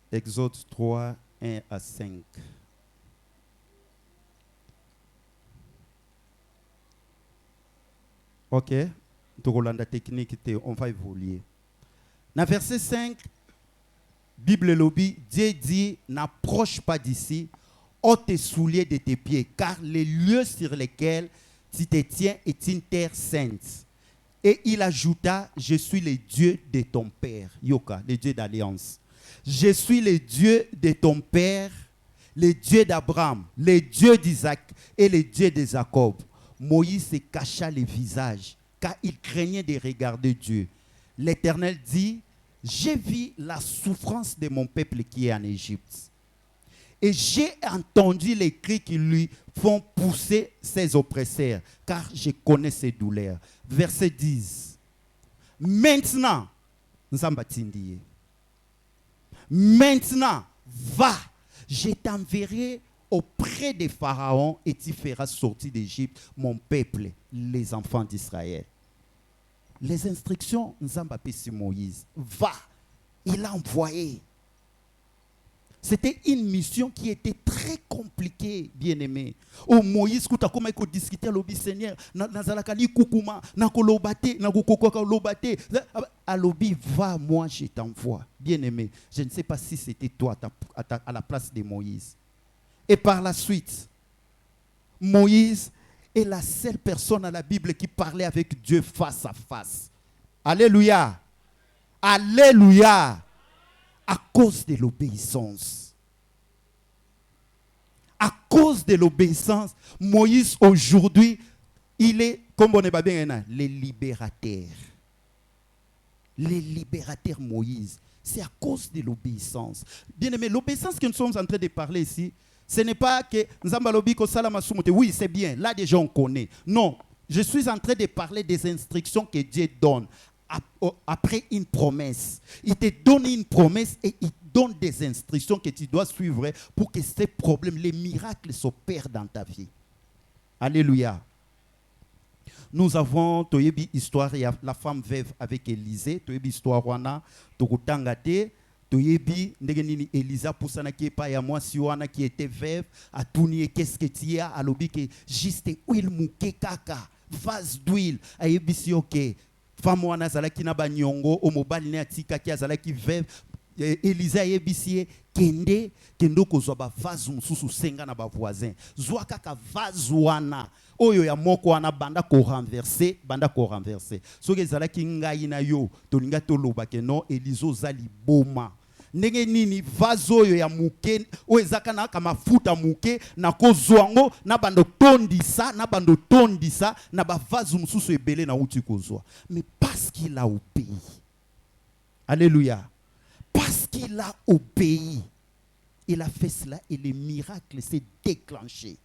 Exode 3, 1 à 5. Ok, la technique, on va évoluer. Dans verset 5, Bible lobby, Dieu dit, n'approche pas d'ici, ôte tes souliers de tes pieds, car les lieux sur lesquels tu te tiens est une terre sainte. Et il ajouta, je suis le Dieu de ton père, Yoka, le Dieu d'alliance. Je suis le Dieu de ton père, le Dieu d'Abraham, le Dieu d'Isaac et le Dieu de Jacob. Moïse se cacha le visage, car il craignait de regarder Dieu. L'Éternel dit, j'ai vu la souffrance de mon peuple qui est en Égypte. Et j'ai entendu les cris qui lui font pousser ses oppresseurs, car je connais ses douleurs. Verset 10. Maintenant, va, je t'enverrai auprès des pharaons et tu feras sortir d'Égypte mon peuple, les enfants d'Israël. Les instructions, Nzamba Pessi Moïse, va, il a envoyé. C'était une mission qui était très compliquée, bien-aimé. Oh Moïse, quand tu as discuté avec le Seigneur, nazalakali kukuma, nakolobate, nakolobate, alobi, va, moi je t'envoie. Bien-aimé, je ne sais pas si c'était toi à la place de Moïse. Et par la suite, Moïse est la seule personne à la Bible qui parlait avec Dieu face à face. Alléluia. Alléluia. À cause de l'obéissance. À cause de l'obéissance, Moïse aujourd'hui, il est, comme on est bien, le libérateur. Le libérateur Moïse. C'est à cause de l'obéissance. Bien aimé, l'obéissance que nous sommes en train de parler ici, ce n'est pas que oui, c'est bien, là déjà on connaît. Non, je suis en train de parler des instructions que Dieu donne après une promesse. Il te donne une promesse et il donne des instructions que tu dois suivre pour que ces problèmes, les miracles s'opèrent dans ta vie. Alléluia. Nous avons toyebi histoire, il y a la femme veuve avec Élisée, toyebi histoire wana, tokutangate. Toyebi ndegenini Elisa poussana qui est pas ya moi si wana qui était veuve a tourné qu'est-ce que tu as alobi que juste huile mouké kaka vase d'huile ayebi si OK femme wana zalaki na ba nyongo o mobali ne atika ki azalaki veuve Elisa ayebi si kende kendo kozwa ba vase mususu senga na ba voisin zwa kaka vase wana oyo ya moko wana banda ko renverser soki ezalaki ngai na yo tolinga toloba ke non Elizo zali boma ndenge nini vase oyo ya muke o ezaka na kama futa muke na kozwango na bando tondisa na ba vase mususu ebele na uti kozwa mais parce qu'il a obéi. Alléluia. Parce qu'il a obéi, il a fait cela et le miracle s'est déclenché.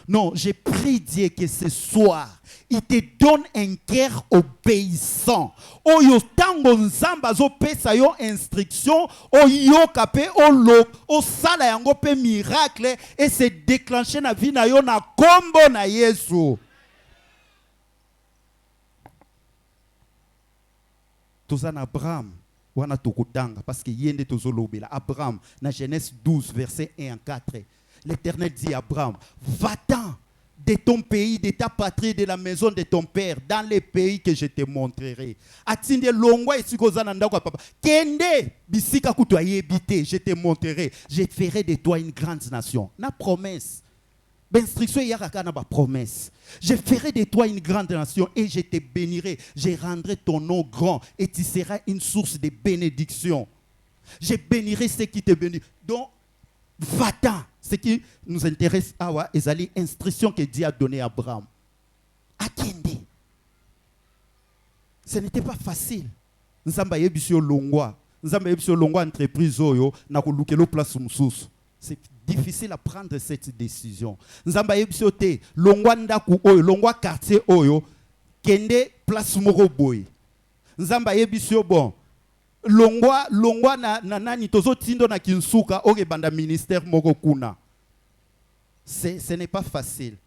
Non, j'ai prie Dieu que ce soir, il te donne un cœur obéissant. Oyo tango nzamba zo pesa yo instruction, oyo kape o sala yango pe miracle et se déclencher na vie na yo na kombo na Yesu. Tozana Abraham wana tokutanga parce que yende tozolobela Abraham na Genèse 12 verset 1 à 4. L'Éternel dit à Abraham, va-t'en de ton pays, de ta patrie, de la maison de ton père, dans les pays que je te montrerai. Atinde longwa esikozana ndako papa. Kende bisika kutu ayebite, je te montrerai. Je ferai de toi une grande nation. Na promesse. Instruction il y a une promesse. Je ferai de toi une grande nation et je te bénirai. Je rendrai ton nom grand et tu seras une source de bénédiction. Je bénirai ceux qui te bénissent. Donc, va-t'en. Ce qui nous intéresse, c'est l'instruction que Dieu a donnée à Abraham. Akende. Ce n'était pas facile. Nous avons eu longwa. Nous avons eu longwa entreprise oyo na ko lukelo place mususu. C'est difficile à prendre cette décision. Nous avons eu te longwa ndaku oyo, longwa quartier oyo kende place moko boy. Nous avons eu bon longwa na nani tozo tindo na kinsuka oke banda ministère moko kuna. Ce n'est pas facile.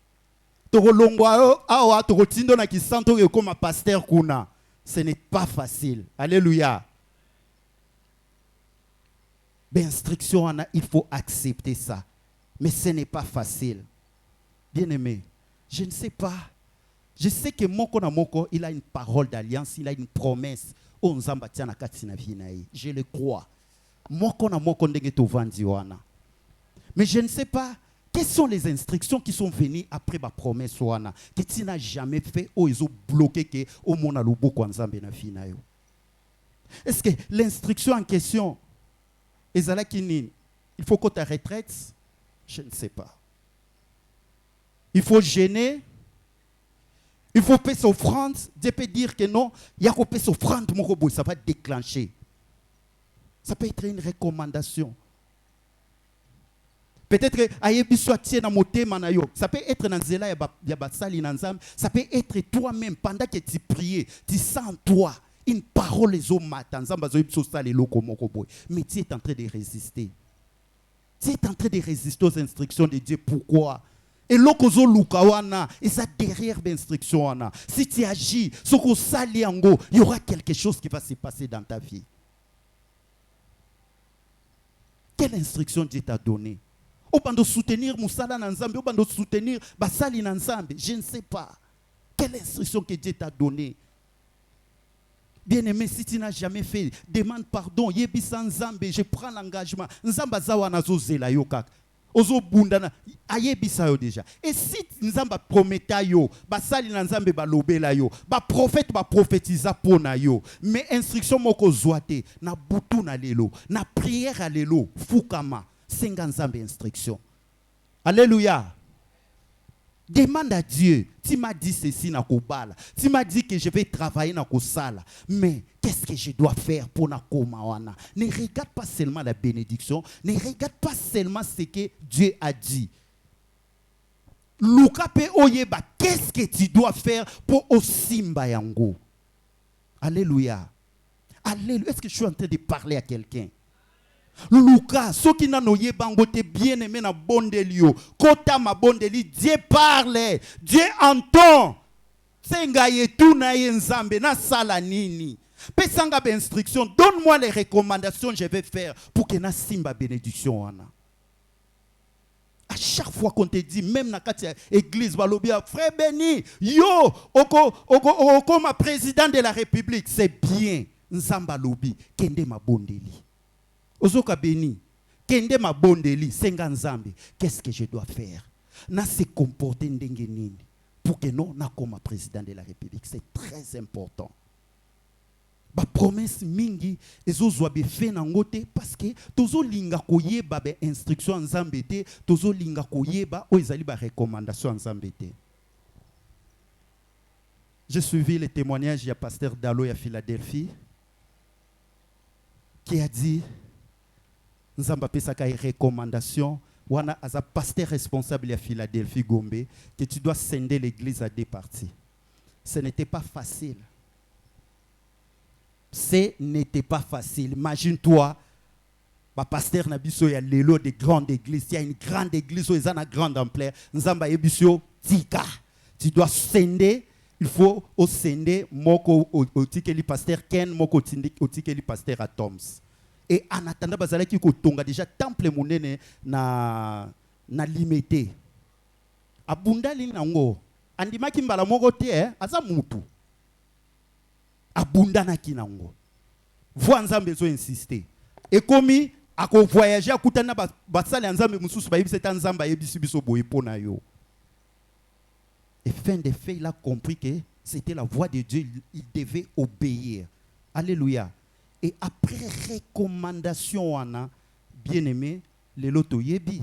Toko longwa awa toko tindo na kisanto oke comme pasteur kuna. Ce n'est pas facile. Alléluia. L'instruction, il faut accepter ça. Mais ce n'est pas facile. Bien-aimé, je ne sais pas. Je sais que Moko na Moko, il a une parole d'alliance, il a une promesse. Je le crois. Moko na Moko ndenge to vandi wana. Mais je ne sais pas quelles sont les instructions qui sont venues après ma promesse wana que tu n'as jamais fait ou ils ont bloqué que au mona lubo kwa nzambe na fina yo. Est-ce que l'instruction en question ezala kinini? Il faut que tu retraites? Je ne sais pas. Il faut gêner. Il faut payer offrande. Dieu peut dire que non, il y a qu'on payer offrande, ça va déclencher. Ça peut être une recommandation. Peut-être que ça peut être dans zela ya basali na nzambe, ça peut être toi-même pendant que tu pries, tu sens toi une parole les hommes mais tu es en train de résister. Tu es en train de résister aux instructions de Dieu. Pourquoi? Et l'okozo lukawana, et ça derrière l'instruction. Si tu agis, il y aura quelque chose qui va se passer dans ta vie. Quelle instruction Dieu t'a donnée? Ou bando soutenir Moussala Nanzambe, ou bando soutenir Basali Nanzambe, je ne sais pas. Quelle instruction que Dieu t'a donnée? Bien-aimé, si tu n'as jamais fait, demande pardon. Yebi sans Nzambe, je prends l'engagement. Nzamba zawana zo zela yo kak. Ozo bundana ayebi sa yo déjà. Et si Nzamba prometa yo, basali Nzambe ba lobela yo, ba prophète ba prophétisa pona yo. Mais instruction moko zoate na butu na lelo, na prière à lelo, fukama. 50 ans d'instruction. Alléluia. Demande à Dieu. Tu m'as dit ceci na kobala. Tu m'as dit que je vais travailler na kosala. Mais qu'est-ce que je dois faire pour na komawana? Ne regarde pas seulement la bénédiction. Ne regarde pas seulement ce que Dieu a dit. Lukape oyeba. Qu'est-ce que tu dois faire pour osimba yango? Alléluia. Alléluia. Est-ce que je suis en train de parler à quelqu'un? Lucas, ceux qui n'ont pas bien aimé na bondelio, kota ma bondeli, Dieu parle, Dieu entend. Sengaye tout na yenzambe na sala nini. Pesanga ba instruction, donne-moi les recommandations que je vais faire pour que na simba bénédiction ana. À chaque fois qu'on te dit, même dans l'église, frère béni, yo, oko ma président de la République, c'est bien. Nzamba lobi, kende ma bondeli. Ozoka béni, kende ma bondeli, senga nzambe. Qu'est-ce que je dois faire? Na se comporter ndenge nini pour que non na comme président de la République. C'est très important. Ba promesse mingi ezozwa be fe na ngote parce que tozo linga koyeba be instruction nzambe te, tozo linga koyeba o ezali ba recommandation nzambe te. J'ai suivi le témoignage du pasteur Dalo à Philadelphie qui a dit Nzamba pesaka une recommandation wana aza pasteur responsable à Philadelphie Gombe que tu dois scinder l'église à deux parties. Ce n'était pas facile. Ce n'était pas facile. Imagine-toi, ma pasteur Nabiso y a l'élo de grandes églises. Il y a une grande église où ils ont une grande ampleur. Nzamba Ebisio tika. Tu dois scinder. Il faut au scinder moko au tikeli pasteur Ken moko au tikeli pasteur Atoms. Et en attendant, bazala ki ko tonga déjà temple monene na limité. Abunda li nango. Andima ki mbala moko te aza mutu. Abunda na ki nango. Voi nzambe zo insister. Et komi ako voyager akutana basala nzambe mususu ba yebisa nzamba yebisi biso boye pona yo. fin des faits, il a compris que c'était la voix de Dieu. Il devait obéir. Alléluia. Et après recommandation, bien aimé, les loto yebi.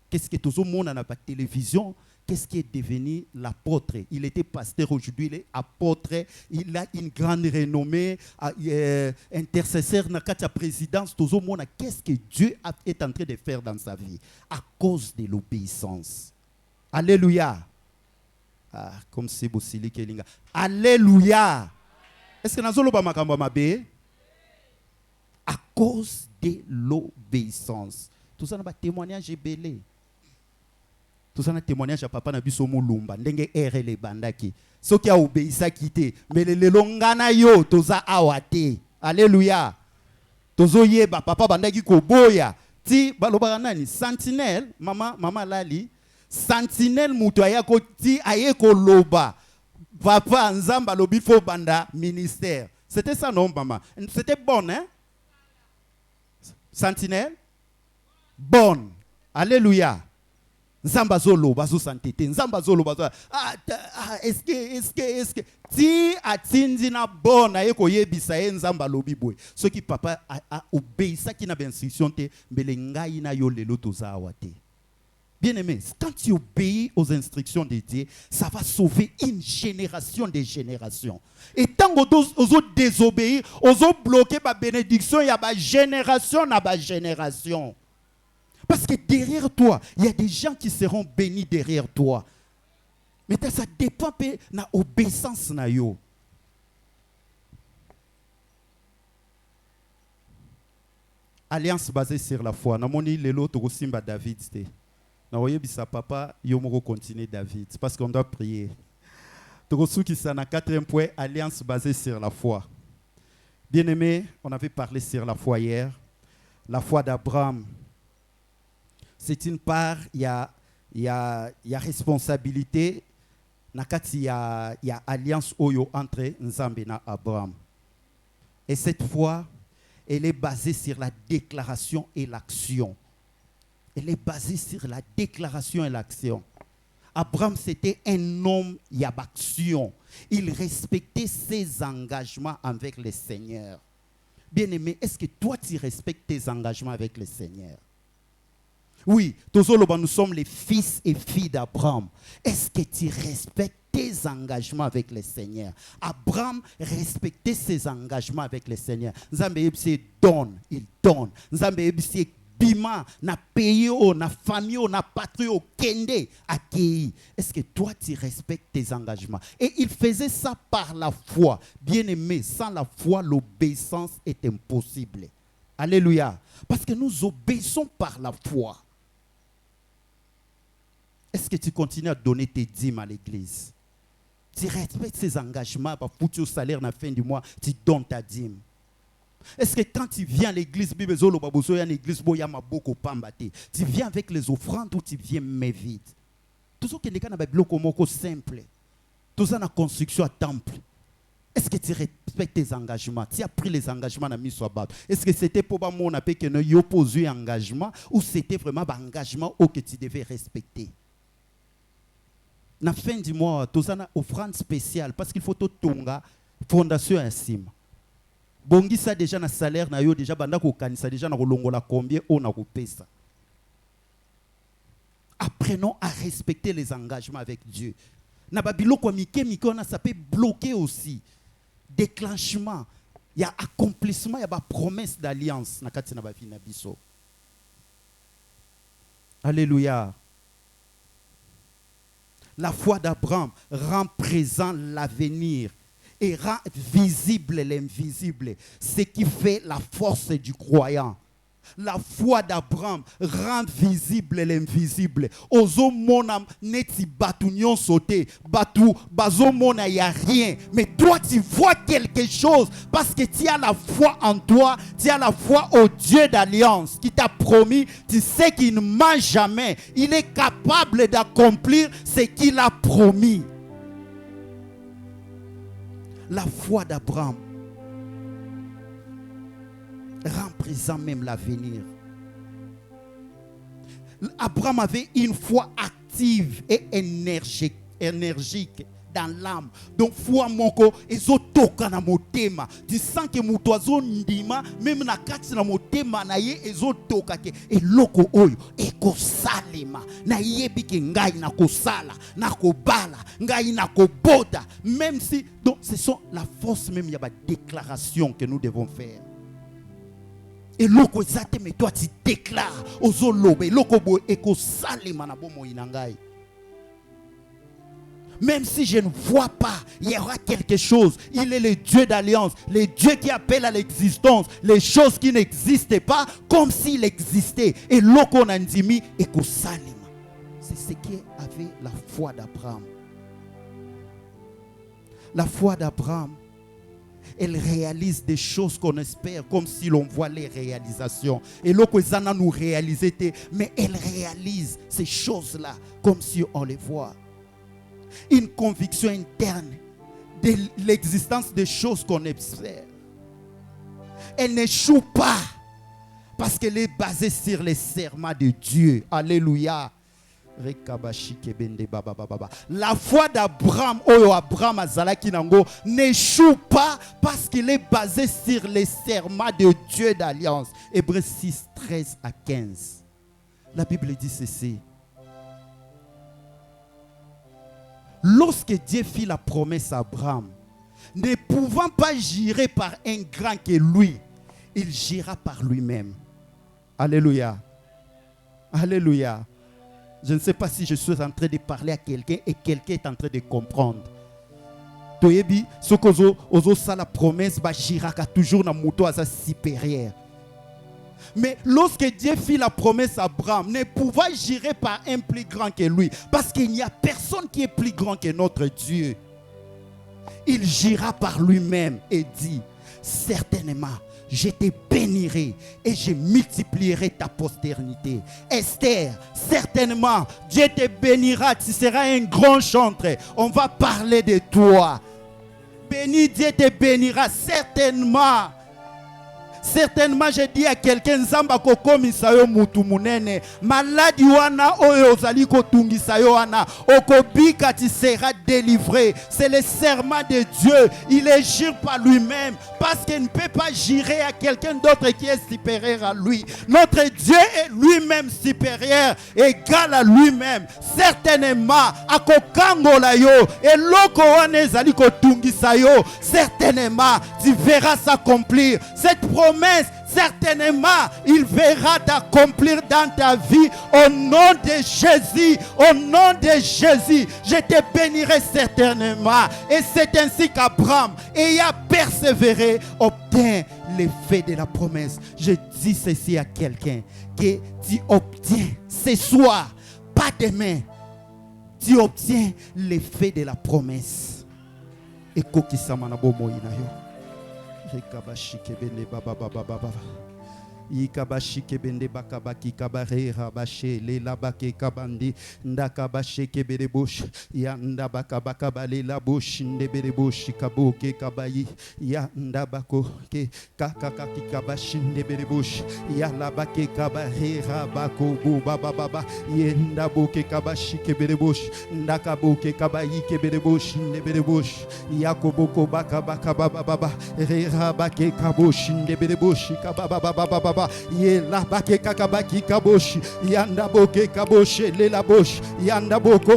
Qu'est-ce que tout le monde n'a pas de télévision? Qu'est-ce qui est devenu l'apôtre? Il était pasteur, aujourd'hui il est apôtre. Il a une grande renommée, intercesseur dans la présidence. Tout le monde, qu'est-ce que Dieu est en train de faire dans sa vie? À cause de l'obéissance. Alléluia. Ah, comme c'est beau, alléluia. Est-ce que nous avons le à cause de l'obéissance. Tout ça, c'est un témoignage belé. Tout ça, c'est un témoignage à papa na biso mulumba. Ndenge ere le bandaki. Ce qui a obéi ça quitté. Mais le longana yo, toza awate. Alléluia. Tozo yeba papa bandaki koboya. Ti baloba nani sentinelle, mama lali. Sentinelle mutu ayako ti ayeko loba. Papa nzamba lobi fo banda ministère. C'était ça non maman. C'était bon hein? Sentinelle bonne. Alléluia. Nzamba zolo bazo santité. Nzamba zolo bazo est-ce que ti atindi na bonne ayeko yebisa nzamba lobi boy. Ce qui papa a obéi ça qui n'a pas instruction te mbele ngai na yo lelo toza awate. Bien-aimé, quand tu obéis aux instructions de Dieu, ça va sauver une génération des générations. Et tant que tu désobéis, tu bloquer la bénédiction, il y a une génération à ma génération. Parce que derrière toi, il y a des gens qui seront bénis derrière toi. Mais ça dépend de l'obéissance. Alliance basée sur la foi. Namoni lelo to simba David. Na papa yomoko continuer David parce qu'on doit prier. Togosu qui ça na 4e point, alliance basée sur la foi. Bien-aimé, on avait parlé sur la foi hier. La foi d'Abraham. C'est une part, il y a responsabilité. Il y a alliance oyo entre Nzambe et Abraham. Et cette foi, elle est basée sur la déclaration et l'action. Elle est basée sur la déclaration et l'action. Abraham, c'était un homme d'action. Il respectait ses engagements avec le Seigneur. Bien-aimé, est-ce que toi, tu respectes tes engagements avec le Seigneur? Oui, nous sommes les fils et filles d'Abraham. Est-ce que tu respectes tes engagements avec le Seigneur? Abraham respectait ses engagements avec le Seigneur. Nzambe ebisi donne, il donne. Nzambe ebisi bima na pays na famille na patrie kende accueilli. Est-ce que toi tu respectes tes engagements? Et il faisait ça par la foi. Bien-aimé, sans la foi, l'obéissance est impossible. Alléluia. Parce que nous obéissons par la foi. Est-ce que tu continues à donner tes dîmes à l'église? Tu respectes ses engagements, pour foutre au salaire à la fin du mois, tu donnes ta dîme. Est-ce que quand tu viens à l'église, tu viens avec les offrandes ou tu viens main vide? Tout ce qui est simple. Tout ça, la construction à temple. Est-ce que tu respectes tes engagements? Tu as pris les engagements à mis sur bas. Est-ce que c'était pour mon appel que nous opposé un engagement ou c'était vraiment un engagement que tu devais respecter? À la fin du mois, tu as une offrande spéciale parce qu'il faut tout tonga fondation ainsi. Bongi ça déjà na salaire na yo déjà banda ko kanisa déjà na kolongola combien on a coupé ça. Apprenons à respecter les engagements avec Dieu. Na babilo kwa mike on a ça peut bloquer aussi. Déclenchement, il y a accomplissement, il y a promesse d'alliance na kati na ba vie na biso. Alléluia. La foi d'Abraham rend présent l'avenir et rend visible l'invisible. Ce qui fait la force du croyant. La foi d'Abraham rend visible l'invisible. Ozo mona neti batunion sauté. Batu bazo mona y a rien. Mais toi tu vois quelque chose parce que tu as la foi en toi. Tu as la foi au Dieu d'alliance qui t'a promis. Tu sais qu'il ne ment jamais. Il est capable d'accomplir ce qu'il a promis. La foi d'Abraham rend présent même l'avenir. Abraham avait une foi active et énergique dans l'âme. Donc foi moko ezotoka na motema. Tu sens que mutoazo ndima même na kati na motema na ye ezotoka ke eloko oyo ekosalema na yebi ke ngai na kosala na kobala ngai na koboda, même si donc ce sont la force même il y a des déclarations que nous devons faire. Et loko ezate mais toi tu déclares ozolobe loko bo ekosalema na bomo inangai. Même si je ne vois pas, il y aura quelque chose. Il est le Dieu d'alliance, le Dieu qui appelle à l'existence les choses qui n'existaient pas comme s'il existait. Et l'oko nandimi ekosalema. C'est ce qui avait la foi d'Abraham. La foi d'Abraham, elle réalise des choses qu'on espère comme si l'on voit les réalisations. Et l'oko zana nous réaliser, mais elle réalise ces choses-là comme si on les voit. Une conviction interne de l'existence des choses qu'on espère. Elle n'échoue pas parce qu'elle est basée sur les serments de Dieu. Alléluia. La foi d'Abraham, Abraham azalaki nango, n'échoue pas parce qu'il est basé sur les serments de Dieu d'alliance. Hébreux 6, 13 à 15. La Bible dit ceci. Lorsque Dieu fit la promesse à Abraham, ne pouvant pas jurer par un grand que lui, il jura par lui-même. Alléluia. Alléluia. Je ne sais pas si je suis en train de parler à quelqu'un et quelqu'un est en train de comprendre. Toyebi, ce que ozo sa la promesse, ba jiraka toujours na muto asa supérieur. Mais lorsque Dieu fit la promesse à Abraham, ne pouvant jurer par un plus grand que lui, parce qu'il n'y a personne qui est plus grand que notre Dieu. Il jura par lui-même et dit, certainement, je te bénirai et je multiplierai ta postérité. Esther, certainement, Dieu te bénira, tu seras un grand chanteur. On va parler de toi. Béni, Dieu te bénira, certainement. Certainement, je dis à quelqu'un, Zamba koko misayo mutu munene, maladi wana oyo ozali kotungisa yo wana, okobika tu seras délivré. C'est le serment de Dieu. Il est jure par lui-même parce qu'il ne peut pas jurer à quelqu'un d'autre qui est supérieur à lui. Notre Dieu est lui-même supérieur, égal à lui-même. Certainement, akokangola yo, eloko wana ezali kotungisa yo, certainement, tu verras s'accomplir. Cette promesse, certainement, il verra t'accomplir dans ta vie au nom de Jésus. Au nom de Jésus, je te bénirai certainement. Et c'est ainsi qu'Abraham, ayant persévéré, obtint l'effet de la promesse. Je dis ceci à quelqu'un, que tu obtiens ce soir, pas demain, tu obtiens l'effet de la promesse. Et kokisama na bomo inayo. Rekabashike bende baba baba baba. Ikabashike bende bakabaki kabare rabashe le labake kabandi ndakabashike bere bush ya ndabaka bale la bush ndebere bush kaboke kabayi ya ndabako ke kakaki kabashi ndebere bush ya labake kabare rabako bu baba baba ye ndaboke kabashike bere bush ndakaboke kabayi ke bere bush ndebere bush yakoboko baka baba baba re rabake kabosh ndebere bush kababa baba baba ye la bake kakabaki kaboshi yanda boke kaboshe le la bosh yanda boko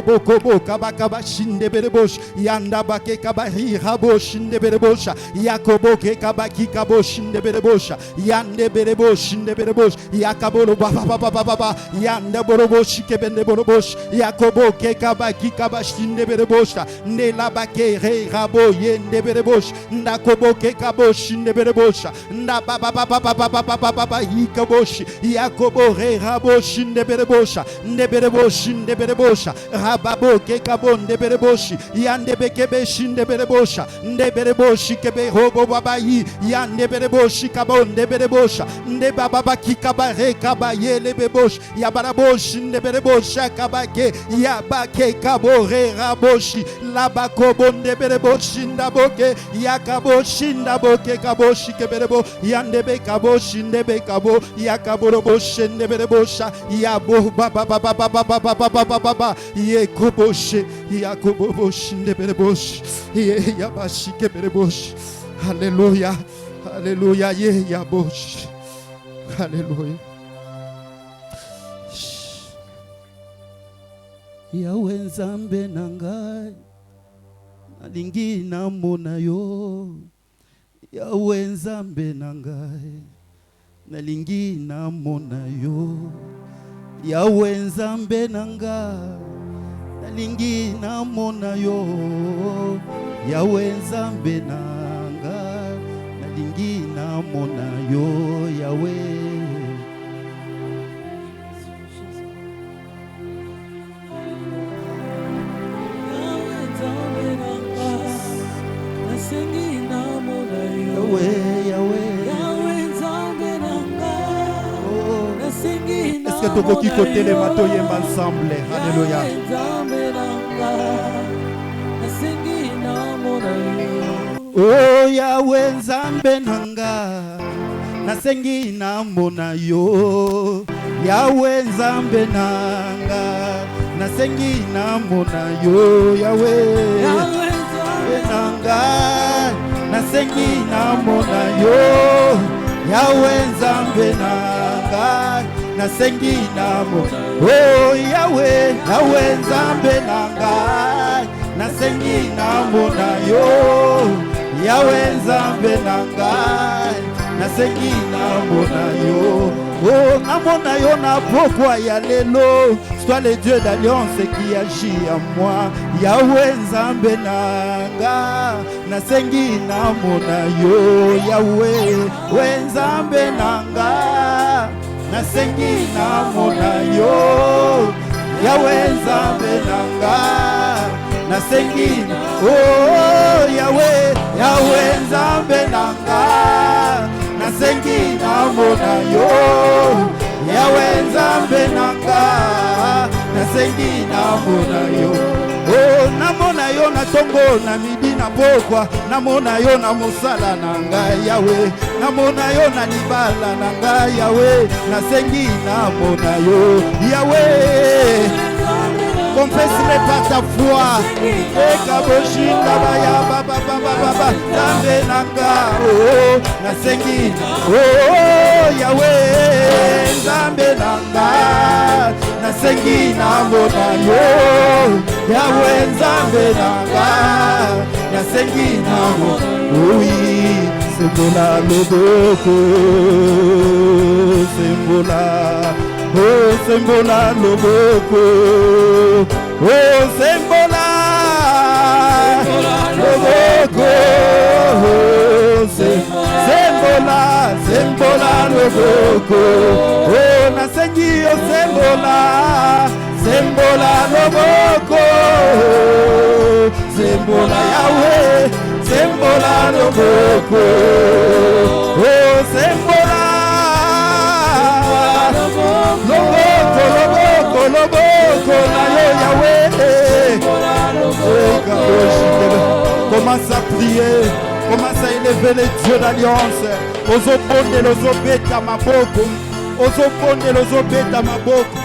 kabaka bashinde berebosh yanda bake kabari rabosh inde berebosha yakoboke kabaki kabosh inde berebosha yande berebosh inde berebosh yakabolo baba yanda boroboshi kebende borobosh yakoboke kabaki kabashinde berebosha ne la bake re rabo yende berebosh ndakoboke kabosh inde berebosha nda baba Ikaboshi, Yakobo, Raboshi, Neberebosha, Neberebosha, Rababo, Kekabon, Nebereboshi, Yandebekebeshi, Neberebosha, Nebereboshi, Kebe, Robo Babayi, Yandebereboshi, Kabon, Neberebosha, Nebaba Kikabare, Kabaye, Lebebosh, Yabaraboshi, Neberebosha, Kabake, Yabake, Kabore, Raboshi, Labakobon, Nebereboshi, Naboke, Yakaboshi, Naboke, Kaboshi, Keberebo, Yandebe, Kaboshi, Nebe. kabo yakaborobo shendebelebosha yabo baba baba baba baba baba baba yekoboshe yakobobo shendebelebosh ye yabashikebelebosh. Alléluia, alléluia, ye yabosh. Alléluia. Yawe nzambe nangai nalingi namona yo. Yawe nzambe nangai nalingi namona yo. Yawe nzambe nangai nalingi namona yo. Yawe nzambe nangai nalingi namona yo. Yawe est-ce que tu peux côté les matos ensemble? Alléluia. Oh Yahweh nzambe nanga nasengi namona yo. Yahweh nzambe nanga nasengi namona yo. Yahweh nanga nasengi namona yo. Yahweh nzambe nanga nasengi namona. Oh Yahweh, Yahweh nzambe nanga nasengi namona yo. Yahweh nzambe nanga nasengi namona yo. Oh namona yo na pokwa ya lelo. Sois le Dieu d'alliance qui agit en moi. Yahweh nzambe nanga nasengi namona yo. Yahweh nzambe nanga nasengi namona yo. Yahweh nzambe nanga nasengi. Oh Yahweh, Yahweh nzambe nanga nasengi namona yo. Yahweh nzambe nanga nasengi namona yo. Oh namona yo na tongo na midi na pokwa. Namona yo na mosala nanga Yahweh. Namona yo na libala nanga Yahweh. Nasengi namona yo. Yahweh, confesse-le par ta foi. Ekaboshinga baya baba baba baba tambe nanga. Oh nasengi. Oh Yahweh nzambe nanga nasengi namona yo. Yahweh nzambe nanga nasengi namona. Oui, sembola loboko, sembola. Oh sembola loboko. Oh sembola loboko. Sembola, sembola loboko. Oh nasengi yo sembola. Sembola loboko. Sembola Yahweh. Sembola loboko. Oh sembola loboko, loboko, loboko na yo Yahweh. Commence à prier. Commence à élever les dieux d'alliance. Ozobonde lozobeta maboko. Ozobonde lozobeta maboko.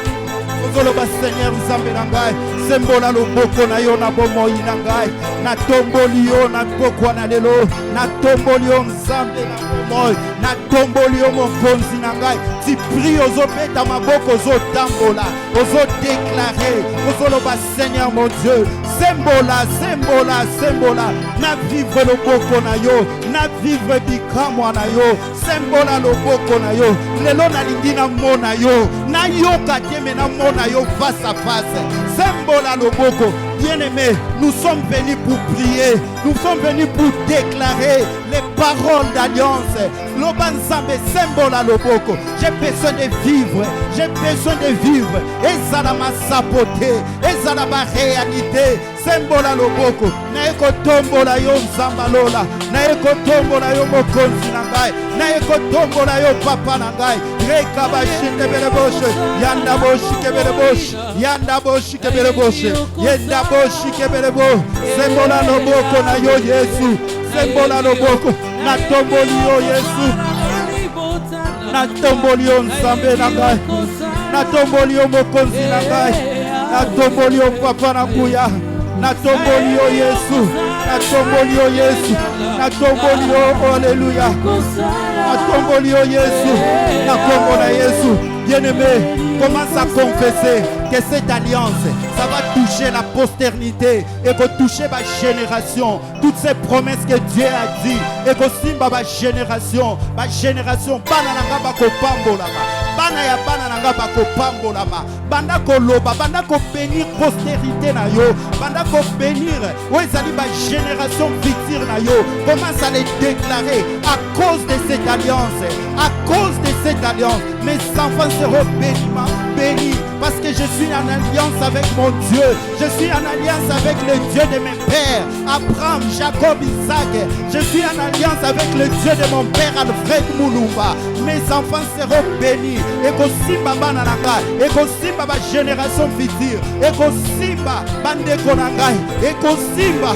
Ozoloba Seigneur nzambe na ngai. Sembola loboko na yo na bomoi na ngai. Na tomboli yo na pokwa na lelo. Na tomboli yo nzambe na bomoi. Na tomboli yo mokonzi na ngai. Tu pries ozobeta maboko ozotambola. Ozodeklare. Ozoloba Seigneur mon Dieu. Sembola, sembola, sembola. Na vivre loboko na yo. Na vivre bikamwa na yo. Sembola loboko na yo. Lelo na lingi na mona yo. Na yoka tieme na mona yo face à face. Sembola loboko. Bien-aimés, nous sommes venus pour prier. Nous sommes venus pour déclarer les paroles d'alliance. Lobanzambe sembola loboko. J'ai besoin de vivre. J'ai besoin de vivre. Ezala ma sapote. Ezala ma réalité. Sembola loboko. Na eko tombola yo nzambalola. Na eko tombola yo mokonzi na ngai. Na eko tombola yo papa na ngai. Reka bashinde beleboshe. Yanda boshi kebeleboshe. Yanda boshi kebeleboshe. Yenda boshi kebelebo. Sembola loboko na yo Yesu. Sembola loboko. Na tomboli yo Yesu. natomboli yo nzambe na ngai, natomboli yo mokonzi na ngai, natomboli yo papa na nguya, natomboli yo Yesu, natomboli yo Yesu, natomboli yo, alléluia, natomboli yo Yesu, nakombola Yesu. Bien-aimé, commence à confesser que cette alliance, ça va toucher la postérité et que toucher ma génération. Toutes ces promesses que Dieu a dit et que simba ma génération, bana nanga bako pambolama, bana ya bana nanga bako pambolama, banda ko loba, banda ko bénir postérité na yo, banda ko bénir, ouezali ma génération future na yo. Commence à les déclarer à cause de cette alliance, à cause de cette alliance. Mes enfants seront bénis parce que je suis en alliance avec mon Dieu. Je suis en alliance avec le Dieu de mes pères, Abraham, Jacob, Isaac. Je suis en alliance avec le Dieu de mon père, Alfred Moulumba. Mes enfants seront bénis. Et que Simba Banananga, et que Simba ma génération future, et que Simba Bande Konangai, et que Simba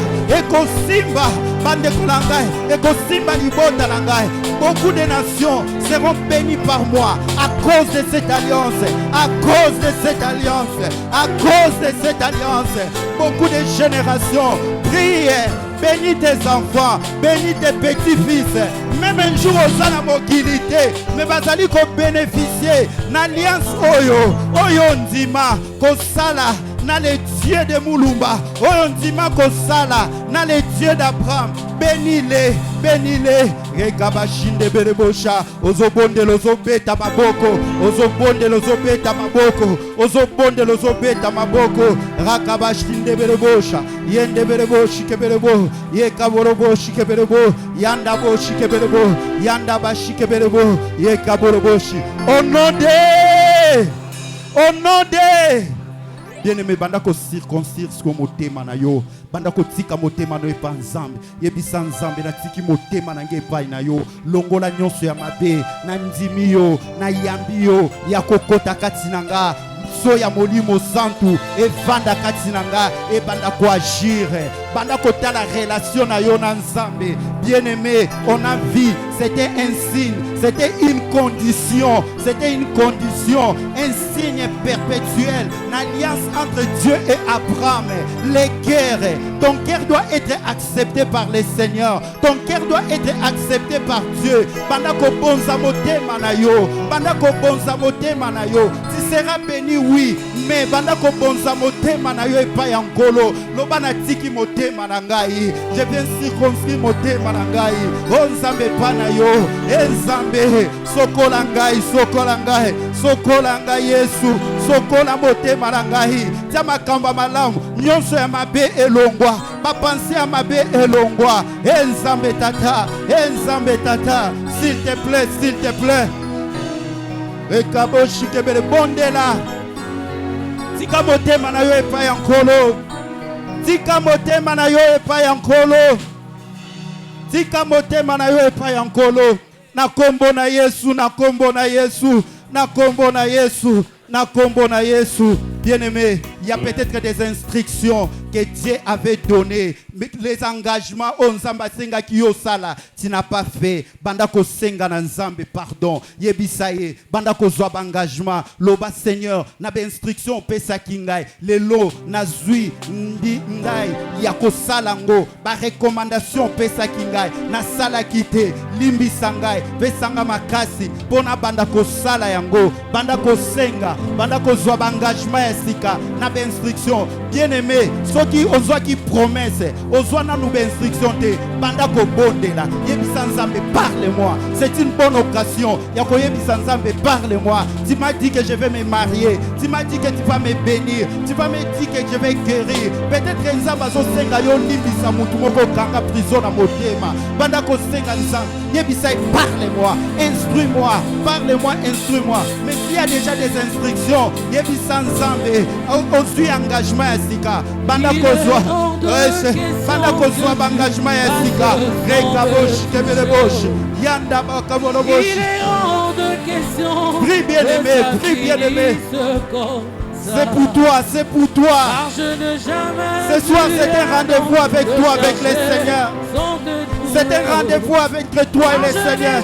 Bande Konangai, et que Simba Libota Nangai. Beaucoup de nations seront bénies par moi à cause de cette alliance, à cause de cette alliance, à cause de cette alliance. Beaucoup de générations brillent. Bénis tes enfants, bénis tes petits-fils. Même un jour aux la mobilité, mais bazali ko bénéficier l'alliance Oyo Ndima, Kosala, na le Dieu de Moulumba, Oyo Ndima Kosala, na le Dieu d'Abraham. Bénis-les, bénis-les. Rekabashinde berebosha, ozobonde lozobeta maboko, ozobonde lozobeta maboko, ozobonde lozobeta maboko. Rakabashinde berebosha, yende bereboshi keberebo, yekaboroboshi keberebo, yanda boshi keberebo, yanda bashi keberebo, yekaboroboshi. Au nom de bien-aimé, banda ko circoncire ce motema na yo, banda ko tika motema no epa nzambe, yebisa nzambe na tiki motema na nge epai na yo, longola nyonso ya mabe, na ndimi yo, na yambi yo, ya kokota kati na nga, so ya molimo santu, evanda kati na nga, e banda ko agir, banda ko ta la relation na yo na nzambe. Bien-aimé, on a vu, c'était un signe, c'était une condition, un signe perpétuel, une alliance entre Dieu et Abraham. Les guerres, ton cœur doit être accepté par le Seigneur, ton cœur doit être accepté par Dieu. Bandako bonza motema na yo, bandako bonza motema na yo. Tu seras béni, oui, mais bandako bonza motema na yo epai ankolo, lobana tiki motema na ngai, je viens circonscrire motema na ngai, o nzambe pana yo, nzambe, sokola ngai, sokola ngai, sokola ngai Yesu, sokola motema na ngai, tia makamba malamu, nyonso ya mabe elongwa, bapansi ya mabe elongwa, nzambe tata, s'il te plaît, Ekaboshi kebele bondela, tika motema na yo epai ankolo, tika motema na yo epai ankolo, tika motema na yo epai ankolo. Na kombo na Yesu, na kombo na Yesu, na kombo na Yesu, na kombo na Yesu. Bien-aimé, il y a peut-être des instructions que Dieu avait données, mais les engagements on nzamba senga kiyo sala tu n'as pas fait. Bandako senga na nzambe pardon. Yebisaye bandako zwa engagement loba Seigneur na ba instruction pesa kingai lelo na zui ndi ngai ya ko sala ngo ba recommandation pesa kingai na sala kite limbi sangai pesanga makasi pona bandako sala yango bandako senga bandako zwa engagement sika na ba instruction. Bien-aimé, ceux qui osent qui promesse, osent na nous instruction te bandako bondela yebisa nzambe parle-moi. C'est une bonne occasion. Yako yebisa nzambe parle-moi. Tu m'as dit que je vais me marier. Tu m'as dit que tu vas me bénir. Tu vas me dire que je vais guérir. Peut-être nzamba zo senga yo limbisa mutu moko kanga prison na motema. Bandako senga nzambe yebisa parle-moi. Instruis-moi. Parle-moi, instruis-moi. Mais s'il y a déjà des instructions, yebisa nzambe osui engagement ya sika. Bandako zwa. Bandako zwa engagement ya sika. Rekabosh kebelebosh. Yanda bakabolobosh. Il est hors de question. Prie bien-aimé, prie bien-aimé. C'est pour toi, c'est pour toi. Car je ne jamais Ce soir, c'est un rendez-vous avec toi, avec le Seigneur. C'est un rendez-vous avec toi et le Seigneur.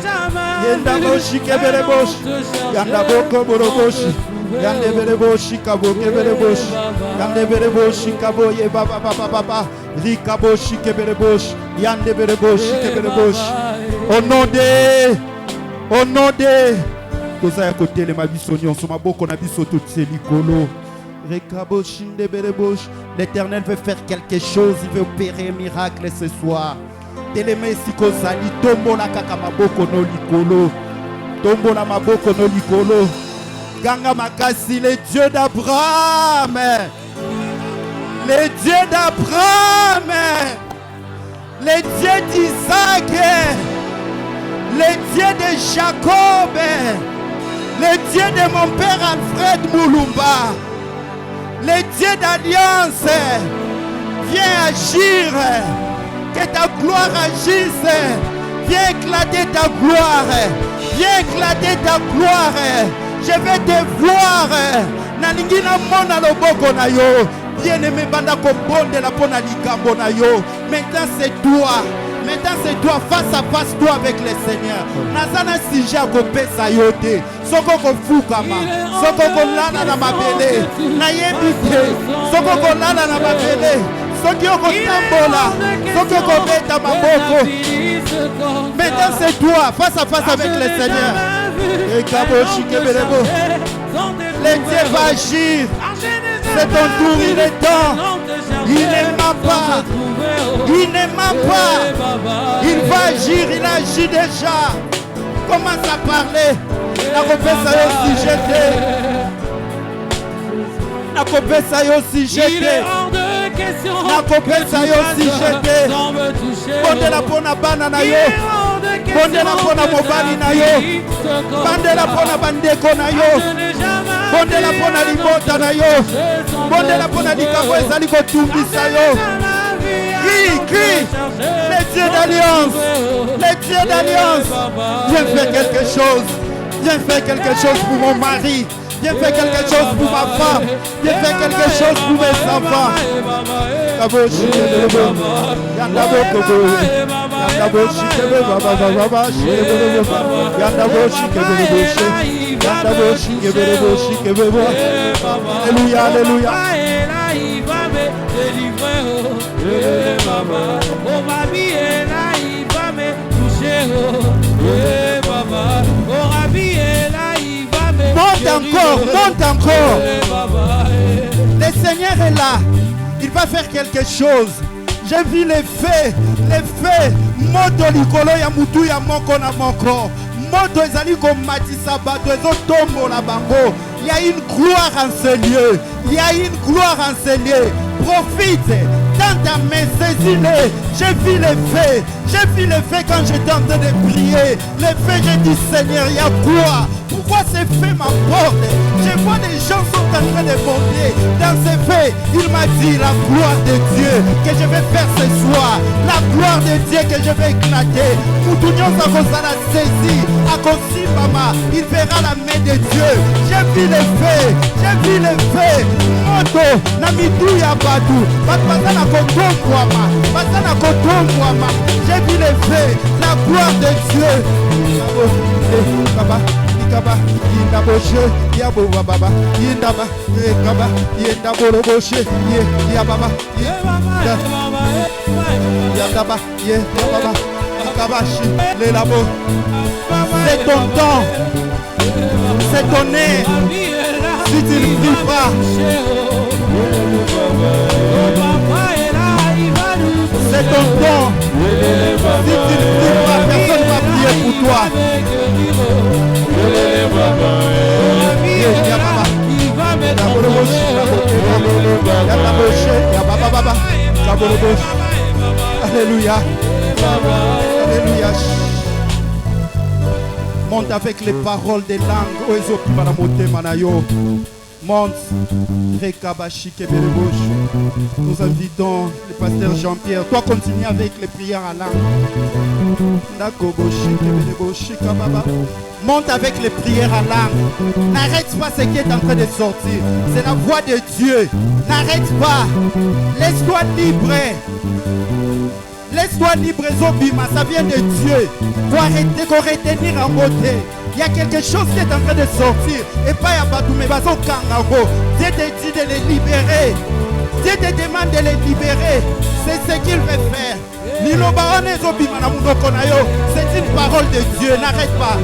Yendaboshi kebeleboshi. Yandaboko boroboshi. Yandebeleboshi kabo kebeleboshi. Yandebeleboshi kabo ye baba baba baba. Rikaboshi kebeleboshi. Yandebeleboshi kebeleboshi. Au nom de Toza ya côté les mabiso nyonso maboko na biso tout ces likolo. Rekaboshi ndebeleboshi. L'Éternel veut faire quelque chose, il veut opérer un miracle ce soir. Teleme sikozali tombo na kaka maboko no likolo. Tombo na maboko no likolo. Ganga makasi, le Dieu d'Abraham. Le Dieu d'Abraham. Le Dieu d'Isaac. Le Dieu de Jacob. Le Dieu de mon père Alfred Moulumba. Le Dieu d'alliance. Viens agir. Que ta gloire agisse. Viens éclater ta gloire. Viens éclater ta gloire. Je vais te voir. Nalingi na mona loboko na yo. Bien-aimé banda kobonde la pona likambo na yo. Maintenant c'est toi. Maintenant c'est toi face à face toi avec le Seigneur. Nazana sujet à kopesa yo te. Soko kofukama. Soko kolala na mabele. Na yebite. Soko kolala na mabele. Soki okotambola. Soko kobeta maboko. Maintenant c'est toi face à face avec le Seigneur. Et Kaboshi Kebelebo. Le Dieu va agir. C'est ton tour, il est temps. Il n'aime pas. Il n'aime pas. Il va agir, il agit déjà. Commence à parler. La repèse aussi jeté. La repèse aussi jeté. La repèse aussi jeté. Bonde la pona banana yo. Bonde la pona mobali na yo. Bonde la pona bandeko na yo. Bonde la pona libota na yo. Bonde la pona likabo ezali kotumbisa yo. Crie. Les dieux d'alliance. Les dieux d'alliance. Viens faire quelque chose. Viens faire quelque chose pour mon mari. Viens faire quelque chose pour ma femme. Viens faire quelque chose pour mes enfants. Alléluia, alléluia. Monte encore. Le Seigneur est là. Il va faire quelque chose. J'ai vu les faits. Moto likolo ya mutu ya moko na moko. Moto ezali komatisa bato ezotombo la bango. Il y a une gloire en ce lieu. Il y a une gloire en ce lieu. Profite. Dans ta main, saisis-les. J'ai vu les faits. J'ai vu les faits quand j'étais en train de prier. Les faits, j'ai dit Seigneur, il y a quoi? Pourquoi ces faits m'apportent? Je vois des gens sont en train de monter. Dans ces faits, il m'a dit la gloire de Dieu que je vais faire ce soir. La gloire de Dieu que je vais éclater. Il verra la main de Dieu. J'ai vu les faits. Moto, Namidu Yabadu, Batana Kotomwama. J'ai vu les faits. La gloire de Dieu. Kaba yinda boshe ya baba baba yinda ba kaba yinda bolo boshe ya baba ya baba ya baba kabashi les labo. C'est ton temps, c'est ton nez. Si tu ne pries pas, c'est ton temps. Si tu ne pries pas, personne ne va prier pour toi. Alléluia. Alléluia. Monte avec les paroles des langues. Monte. Nous invitons le pasteur Jean-Pierre. Toi, continue avec les prières à langue. Monte avec les prières à langue. N'arrête pas ce qui est en train de sortir. C'est la voix de Dieu. N'arrête pas. Laisse-toi libre. Laisse l'histoire libre Zobima, ça vient de Dieu. Pour arrêter, qu'on retenir en beauté. Il y a quelque chose qui est en train de sortir. Et pas à Batoumé, Bazo Kangago. Dieu te dit de les libérer. Dieu te demande de les libérer. C'est ce qu'il veut faire. C'est une parole de Dieu. N'arrête pas.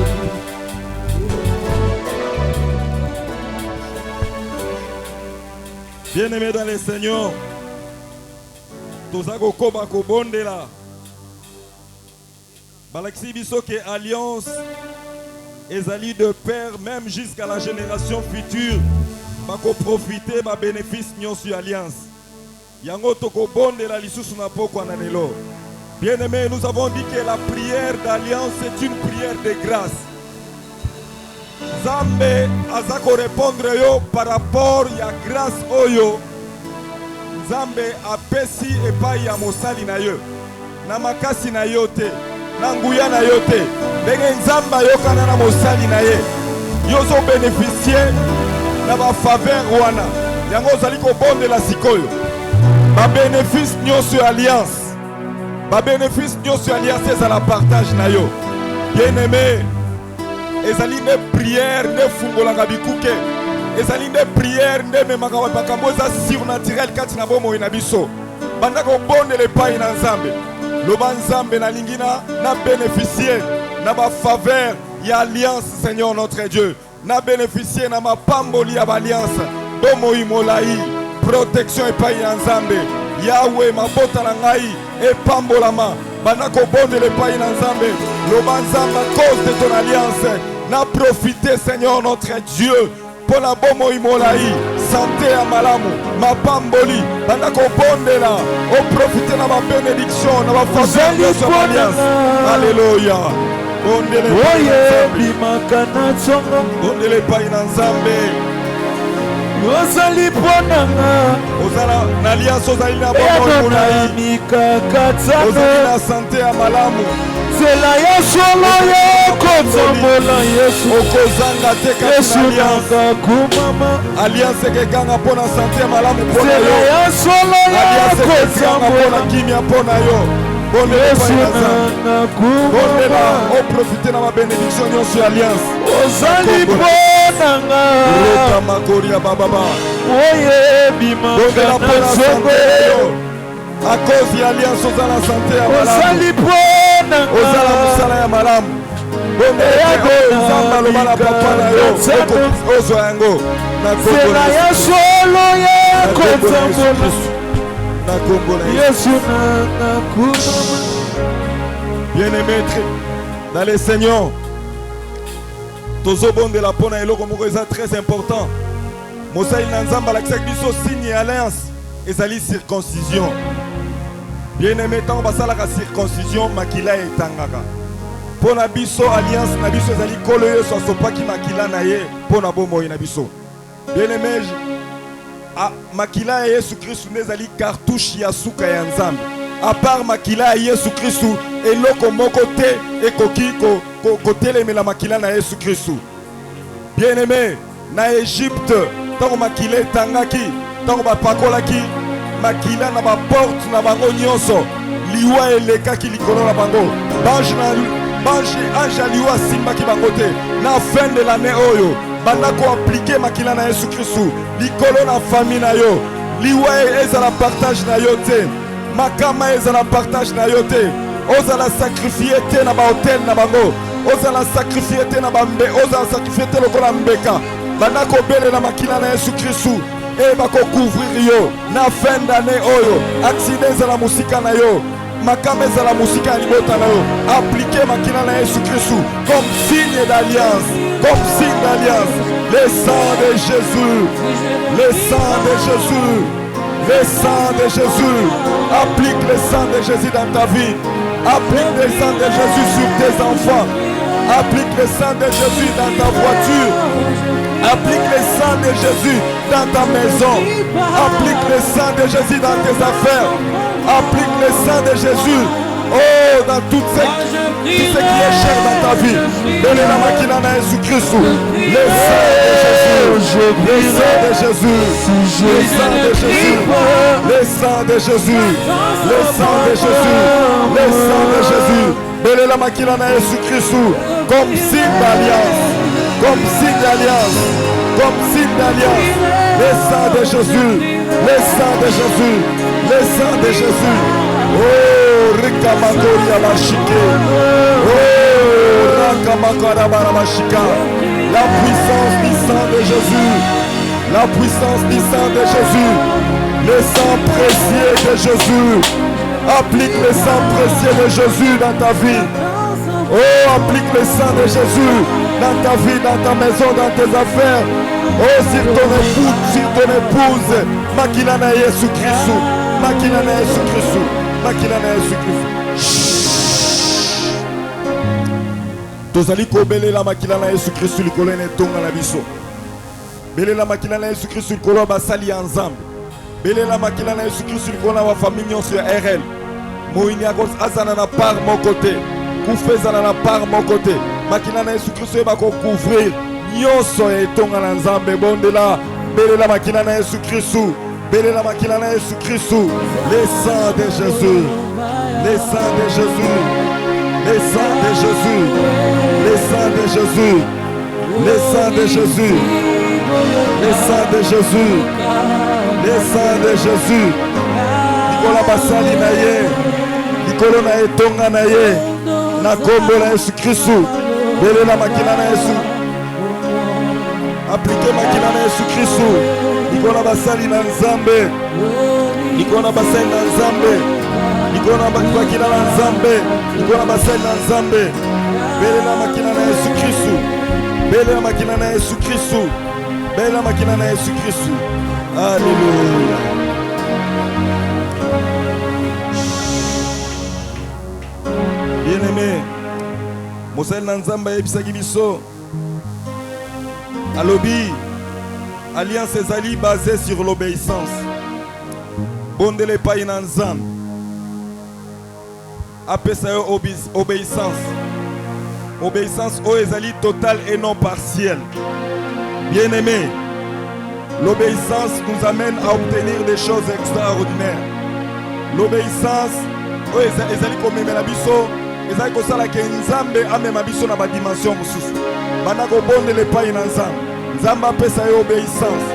Bien-aimés dans les Seigneurs, Tozako Koba Kobondela, Balaxi Bisoke Alliance, Ezali de père, même jusqu'à la génération future, Bako profiter, ba bénéfice nyon sur Alliance. Yango Toko Bondela Lisusu na poko ananelo. Bien-aimés, nous avons dit que la prière d'Alliance est une prière de grâce. Nzambe azako répondre yo par rapport ya grâce oyo Nzambe apesi epai ya mosali na yo na makasi na yo te na nguya na yo te ndenge Nzambe ayokana na mosali na ye yo zo bénéficier na ba faveur wana yango ozali kobondela sikoyo ba bénéfice nyonso ya alliance ba bénéfice nyonso ya alliance ezala partage na yo bien-aimé. Ezali ne prière ne fungolanga bikuke. Ezali ne prière ne memaka makambo za surnaturel kati na bomo ina biso. Banda ko bondele pai na Nzambe. Loba Nzambe na lingina na bénéficier na ba faveur ya alliance Seigneur notre Dieu. Na bénéficier na mapamboli ya alliance. Bomo imolai protection epai na Nzambe. Yahweh mabota na ngai epambolama. Banda ko bondele pai na Nzambe. Loba Nzambe à cause de ton alliance. Na profiter Seigneur notre Dieu pour la bomo imolaï santé à malamu mapamboli banda ko bondela o profiter na ma bénédiction na ma faveur de son alliance. Alléluia. Bondele oye bimakana tsongo bondele pai na Nzambe ozali ponanga ozala na alliance ozali na bomo imolaï ozali na santé à malamu. C'est la Yeshua Kotambola Yesu Okozanga teka alliance alliance kekanga pona santé malamu pona yo alliance kekanga pona kimia pona yo bondela o profiter na ma bénédiction nyonso ya alliance ozali ponanga roka makoria bababa oye bima bondela pona santé à cause de l'alliance ozala santé ya malamu ozali ozala musala ya malamu Nzamba lobala papa na yo ozwa yango na kombo na Yesu na kumama. Bien-aimé dans les Seigneurs, tozobondela pona eloko moko eza très important. Mosali na Nzamba lakisa biso signe ya alliance ezali circoncision. Bien-aimé, tant basala la circoncision makila etangaka. Pour na biso alliance na biso ezali kolo yo so sopa ki makila na ye pour na bomo na biso. Bien-aimé, makila ya Yesu Kristu nezali cartouche ya suka ya Nzambe. À part makila ya Yesu Kristu eloko moko te ekoki ko telemela makila na Yesu Kristu. Bien-aimé, na Égypte tant makila etangaki, tant bapakolaki makila na ba porte na bango nyonso liwa elekaki likolo na bango bange anja liwa simbaki bango te na fin de l'année oyo banda ko appliquer makila na Yesu Kristu likolo na famille na yo liwa ezala partage na yo te makama ezala partage na yo te ozala sacrifier te na ba hotel na bango ozala sacrifier te na bambe ozala sacrifier te lokola mbeka banda ko belela makila na Yesu Kristu et bako couvrir yo na fin d'année oyo accident ezala musika na yo makame ezala musika ya libota na yo appliquer makila na Yesu Kristu comme signe d'alliance le sang de Jésus le sang de Jésus le sang de Jésus applique le sang de Jésus dans ta vie applique le sang de Jésus sur tes enfants applique le sang de Jésus dans ta voiture applique le sang de Jésus dans ta maison. Applique le sang de Jésus dans tes affaires. Applique le sang de Jésus dans tout ce qui est cher dans ta vie. Donne la machine à Jésus-Christ. Le sang de Jésus. Le sang de Jésus. Le sang de Jésus. Le sang de Jésus. Le Le sang de Jésus. Belé la makila na Jésus Christ. Comme signe d'alliance. Comme signe d'alliance. Comme signe d'alliance. Le sang de Jésus. Le sang de Jésus. Le sang de Jésus. Oh, Rikamakori Amashike. Oh, Rakamakara Baramashika. La puissance du sang de Jésus. La puissance du sang de Jésus. Le sang précieux de Jésus. Applique le sang précieux de Jésus dans ta vie. Oh, applique le sang de Jésus dans ta vie, dans ta maison, dans tes affaires. Oh, sur ton épouse. Makila na Yesu Christ. Makila na Yesu Christ. Makila na Yesu Christ. Tozali kobele la makila na Yesu Christ likolo na tonga na biso. Bele la makila na Yesu Christ likolo basali ensemble. Bele la makila na Yesu Christ likolo na famille nyonso ya RL. Moini akos azana na par mon côté. Koufezana na par mon côté. Makila na Yesu Christ ba ko couvrir nyonso ya tonga na Nzambe bondela. Bele la makila na Yesu Christ. Bele la makila na Yesu Christ. Le sang de Jésus. Le sang de Jésus. Le sang de Jésus. Le sang de Jésus. Le sang de Jésus. Le sang de Jésus. Le sang de Jésus. Nicolas Bassali na ye. Nicolas na etonga na ye. Na kombo na Yesu Christ. Bele la makila na Yesu. Appliquez makila na Yesu Christ. Nicolas Bassali na Nzambe. Nicolas Bassali na Nzambe. Nicolas makila na Nzambe. Nicolas Bassali na Nzambe. Bele la makila na Yesu Christ. Bele la makila na Yesu Christ. Bele la makila na Yesu Christ. Alléluia. Bien-aimé, Mosel Nanzamba ebisaki biso. Alobi, alliance ezali basée sur l'obéissance. Bondele pa inanzam. Apesa yo obéissance. Obéissance o ezali totale et non partielle. Bien-aimé, l'obéissance nous amène à obtenir des choses extraordinaires. L'obéissance o ezali komemela biso. Ezali kosala ke Nzambe amema biso na ba dimension mosusu. Bana ko bondele pa inanzam. Nzamba apesa yo obéissance.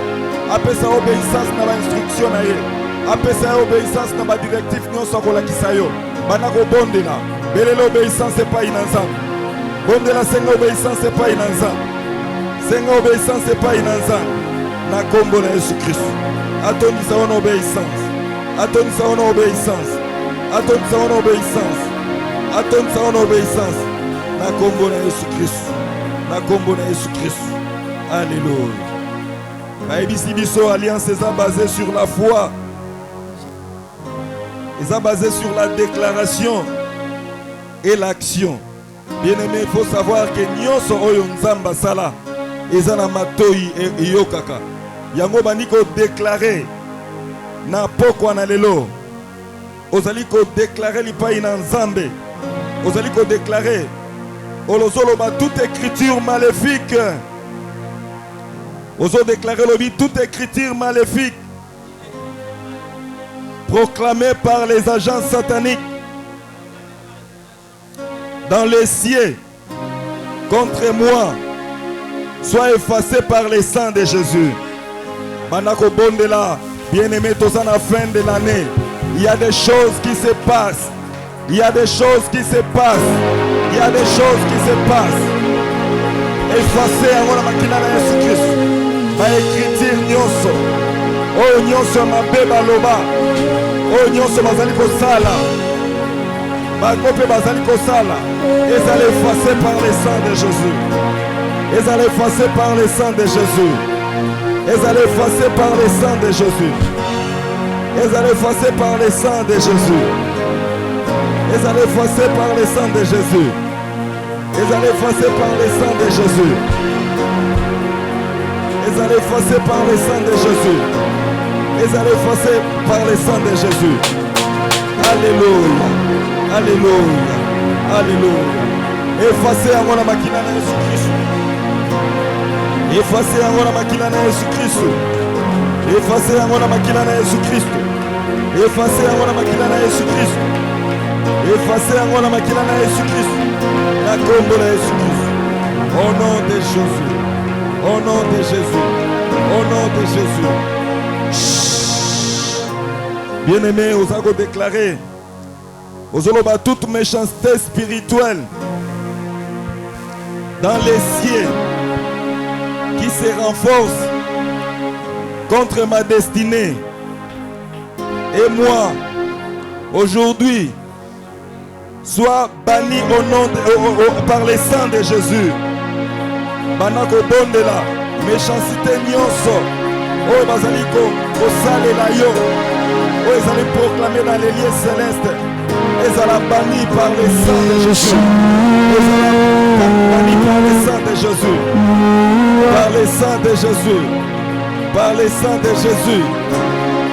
Apesa obéissance na ba instruction na ye. Apesa yo obéissance na ba directif nyonso akolakisa yo. Bana ko bondela. Belele obéissance epai na Nzambe. Bondela senga obéissance epai na Nzambe. Senga obéissance epai na Nzambe. Na kombo na Yesu Christ. Atonisa wana obéissance. Atonisa wana obéissance. Atonisa wana obéissance. Atonisa wana obéissance. Na kombo na Yesu Christ. Na kombo na Yesu Christ. Alléluia. Baïbisi biso alliance est basée sur la foi. Est basée sur la déclaration et l'action. Bien-aimé, il faut savoir que nyonso oyo Nzamba sala ezana matoi e yokaka. Yango bandiko déclarer na pokwa na lelo. Ozali ko déclarer lipai na Nzambe. Ozali ko déclarer olozoloba toute écriture maléfique. Ozo déclarer lobi toute écriture maléfique proclamée par les agents sataniques dans les cieux contre moi soit effacée par les sang de Jésus. Manako Bondela, bien-aimé, tous à la fin de l'année, il y a des choses qui se passent. Il y a des choses qui se passent. Il y a des choses qui se passent. Effacée à la makina na Yesu Christ. Ma écriture nyonso. Oh nyonso ma beba loba. Oh nyonso bazali ko sala. Ma kope bazali ko sala. Ils allaient effacer par le sang de Jésus. Ils allaient effacer par le sang de Jésus. Ils allaient effacer par le sang de Jésus. Ils allaient effacer par le sang de Jésus. Ils allaient effacer par le sang de Jésus. Ils allaient effacer par le sang de Jésus. Ils allaient effacer par le sang de Jésus. Ils allaient effacer par le sang de Jésus. Alléluia. Alléluia. Alléluia. Effacer à la makina na Yesu Christ. Effacer à la makina na Yesu Christ. Effacer à la makina na Yesu Christ. Effacer à la makina na Yesu Christ. effacer yango na makila na Yesu Christ. Na kombo na Yesu Christ. Au nom de Jésus. Au nom de Jésus. Au nom de Jésus. Bien-aimé, vous avez déclaré. Vous avez toute méchanceté spirituelle dans les cieux qui se renforce contre ma destinée. Et moi, aujourd'hui, sois banni au nom par les sang de Jésus. Banako bondela, méchanceté nyonso, oh bazaliko, kosalela yo, oh ezali proclamé dans les lieux célestes, ezala banni par les sang de Jésus, ezala banni par les sang de Jésus, par les sang de Jésus, par les sang de Jésus,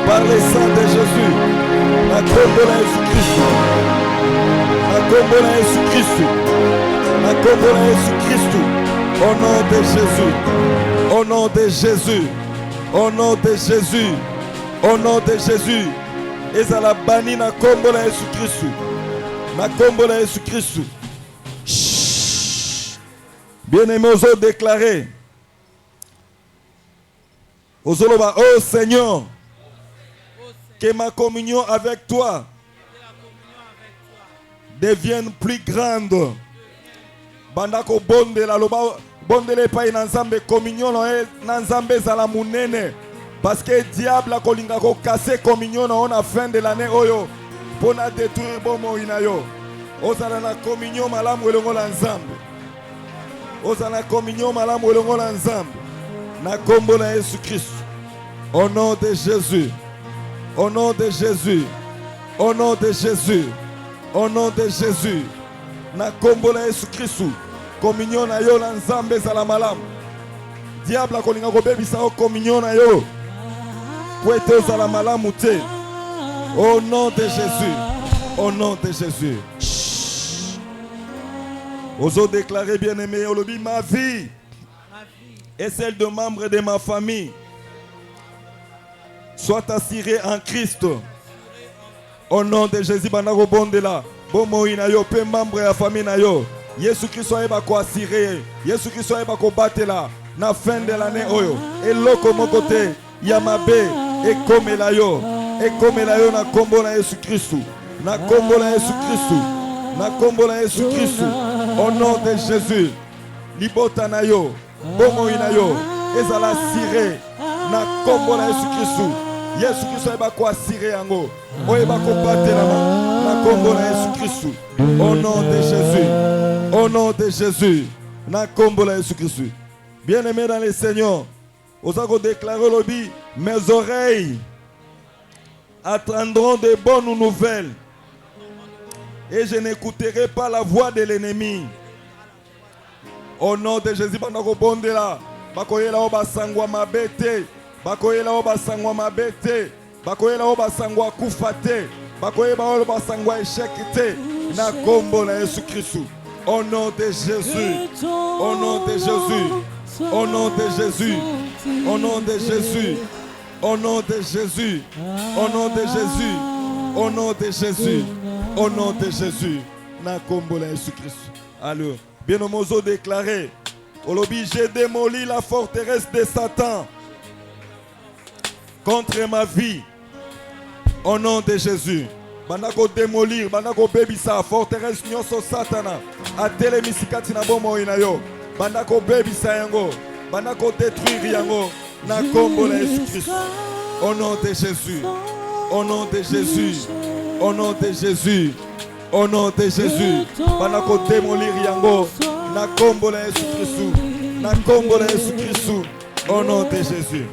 par les sang de Jésus, la combo de Jésus-Christ, la combo de Jésus-Christ, la combo de Jésus-Christ. Au nom de Jésus, au nom de Jésus, au nom de Jésus, au nom de Jésus, ezala bani na kombo na Yesu Kristu, na kombo na Yesu Kristu. Bien-aimés, osons déclarer, osons le dire, oh Seigneur, que ma communion avec toi devienne plus grande. Bandako bonde la loba bonde le pa na nzambe communion na nzambe za la munene parce que diable a kolinga ko casser communion na fin de l'année oyo pona détruire bomo inayo ozala na communion malamu elongo la nzambe ozala na communion malamu elongo la nzambe na kombo na Yesu Christ. Au nom de Jésus, au nom de Jésus, au nom de Jésus, au nom de Jésus, na kombo na Yesu Christ. Communion na yo la nzambe za la malamu. Diable akolinga ko bebisa o communion na yo. Poete za la malamu te. Au nom de Jésus, au nom de Jésus. Oso déclarer bien-aimé, olobi ma vie et celle de membres de ma famille soit assurée en Christ. Au nom de Jésus, banako bondela. Bomo ina yo pe membre ya famille na yo. Yesu Christ ayeba ko assurer. Yesu Christ ayeba ko batela na fin de l'année oyo. Et loko moko te yamabe et comme la yo na kombo na Yesu Christ. Na kombo na Yesu Christ. Na kombo na Yesu Christ. Au nom de Jésus. Libota na yo. Bomo ina yo. Ezala assurer na kombo na Yesu Christ. Yesu Christ ayeba ko assurer yango. Oyeba ko batela na kombo na Yesu Christ. Au nom de Jésus. Au nom de Jésus, na kombo la Jésus Christ. Bien-aimés dans le Seigneur, vous avez déclaré l'obi, mes oreilles attendront de bonnes nouvelles et je n'écouterai pas la voix de l'ennemi. Au nom de Jésus, bandako bondela, bakoyela o basangwa mabete, bakoyela o basangwa mabete, bakoyela o basangwa kufate, bakoyela o basangwa échec na kombo la Jésus Christ. Au nom de Jésus, au nom de Jésus, au nom de Jésus, au nom de Jésus, au nom de Jésus, au nom de Jésus, au nom de Jésus, au nom de Jésus, na kombo la Jésus Christ. Alors, bien au mozo déclaré, olobi j'ai démoli la forteresse de Satan contre ma vie. Au nom de Jésus. Bandako démolir, bandako bebisa forteresse nyonso Satana atele misikati na bomo inayo. Bandako bebisa yango, bandako détruire yango na kombo na Jésus Christ. Au nom de Jésus. Au nom de Jésus. Au nom de Jésus. Au nom de Jésus. Bandako démolir yango na kombo na Jésus Christ. Na kombo na Jésus Christ. Au nom de Jésus.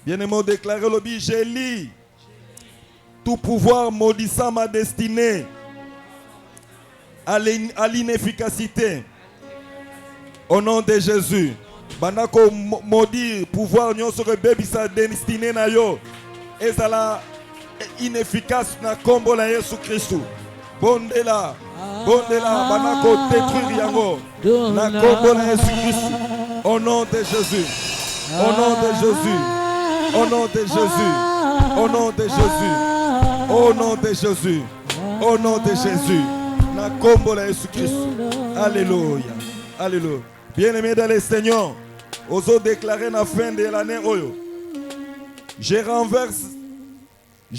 Bien-aimé, déclaré l'obi, j'ai lu tout pouvoir maudissant ma destinée à l'inefficacité. Au nom de Jésus. Bandako maudit pouvoir nyonso ke bebisa destinée na yo. Ezala inefficace na kombo la Yesu Christ. Bondela, bondela, bandako détruire yango na kombo la Yesu Christ. Au nom de Jésus. Au nom de Jésus. Au nom de Jésus, Au nom de Jésus. Au nom de Jésus. Au nom de Jésus. Na kombo la Jésus Christ. Alléluia. Alléluia. Bien-aimés dans le Seigneur, oso déclarer la fin de l'année oyo. Je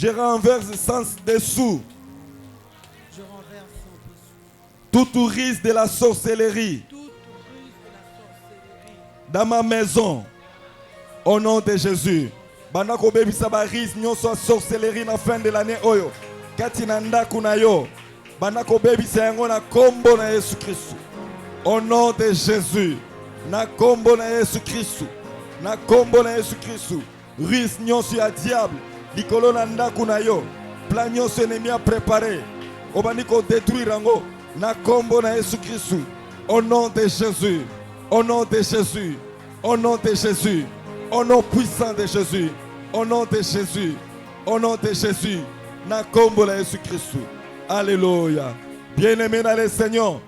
renverse sans dessous tout touriste de la sorcellerie dans ma maison. Au nom de Jésus. Banda ko bebisa ba risque nyonso sorcellerie na fin de l'année oyo. Kati na ndaku na yo. Banda ko bebisa yango na kombo na Yesu Kristo. Au nom de Jésus. Na kombo na Yesu Kristo. Na kombo na Yesu Kristo. Risque nyonso ya diable. Likolo na ndaku na yo. Plan nyonso ennemi a préparé. Obani ko détruire yango. Na kombo na Yesu Kristo. Au nom de Jésus. Au nom de Jésus. Au nom de Jésus. Au nom puissant de Jésus. Au nom de Jésus. Au nom de Jésus. Na kombo la Jésus Christ. Alléluia. Bien-aimé dans le Seigneur.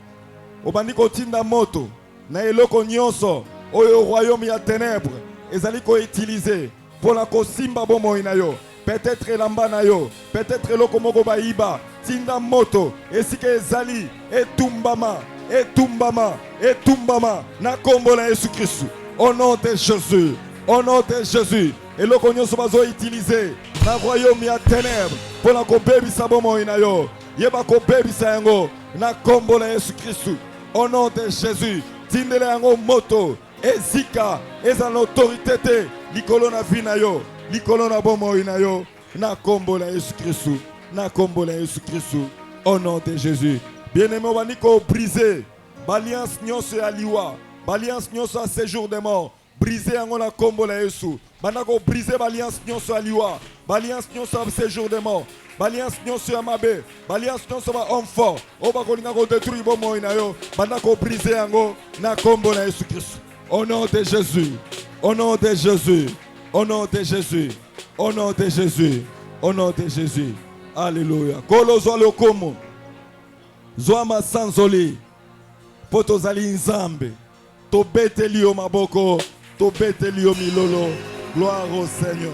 Obandi kotinda moto. Na eloko nyonso. Oyo royaume ya ténèbres. Ezali ko utiliser. Pour la kosimba bomo inayo. Peut-être elamba na yo. Peut-être eloko moko ba iba. Tinda moto. Esike ezali. Etumbama. Etumbama. Etumbama. Na kombo la Jésus Christ. Au nom de Jésus. Au nom de Jésus. Et le cognon se bazo utilisé dans le royaume ya ténèbres pour la kobebi sabomo inayo. Yeba kobebi sayango na kombo la Yesu Christ. Au nom de Jésus. Tindele yango moto. Ezika. Eza l'autorité te. Likolo na vinayo. Likolo na bomo inayo. Na kombo la Yesu Christ. Na kombo la Yesu Christ. Au nom de Jésus. Bien-aimé waniko brisé. Balliance nyonso ya liwa. Balliance nyonso à séjour des morts. Briser yango na kombo la Yesu. Banako briser balliance nyonso ya liwa. Balliance nyonso à séjour des morts. Balliance nyonso ya mabe. Balliance nyonso ba homme fort. Oba kolinga ko détruire bomo inayo. Banako briser yango na kombo la Yesu Christ. Au nom de Jésus. Au nom de Jésus. Au nom de Jésus. Au nom de Jésus. Au nom de Jésus. Alléluia. Kolo zo lokomo. Zoama sanzoli. Poto zali nzambe. Tobete liyo maboko. Tobete liyo milolo. Gloire au Seigneur.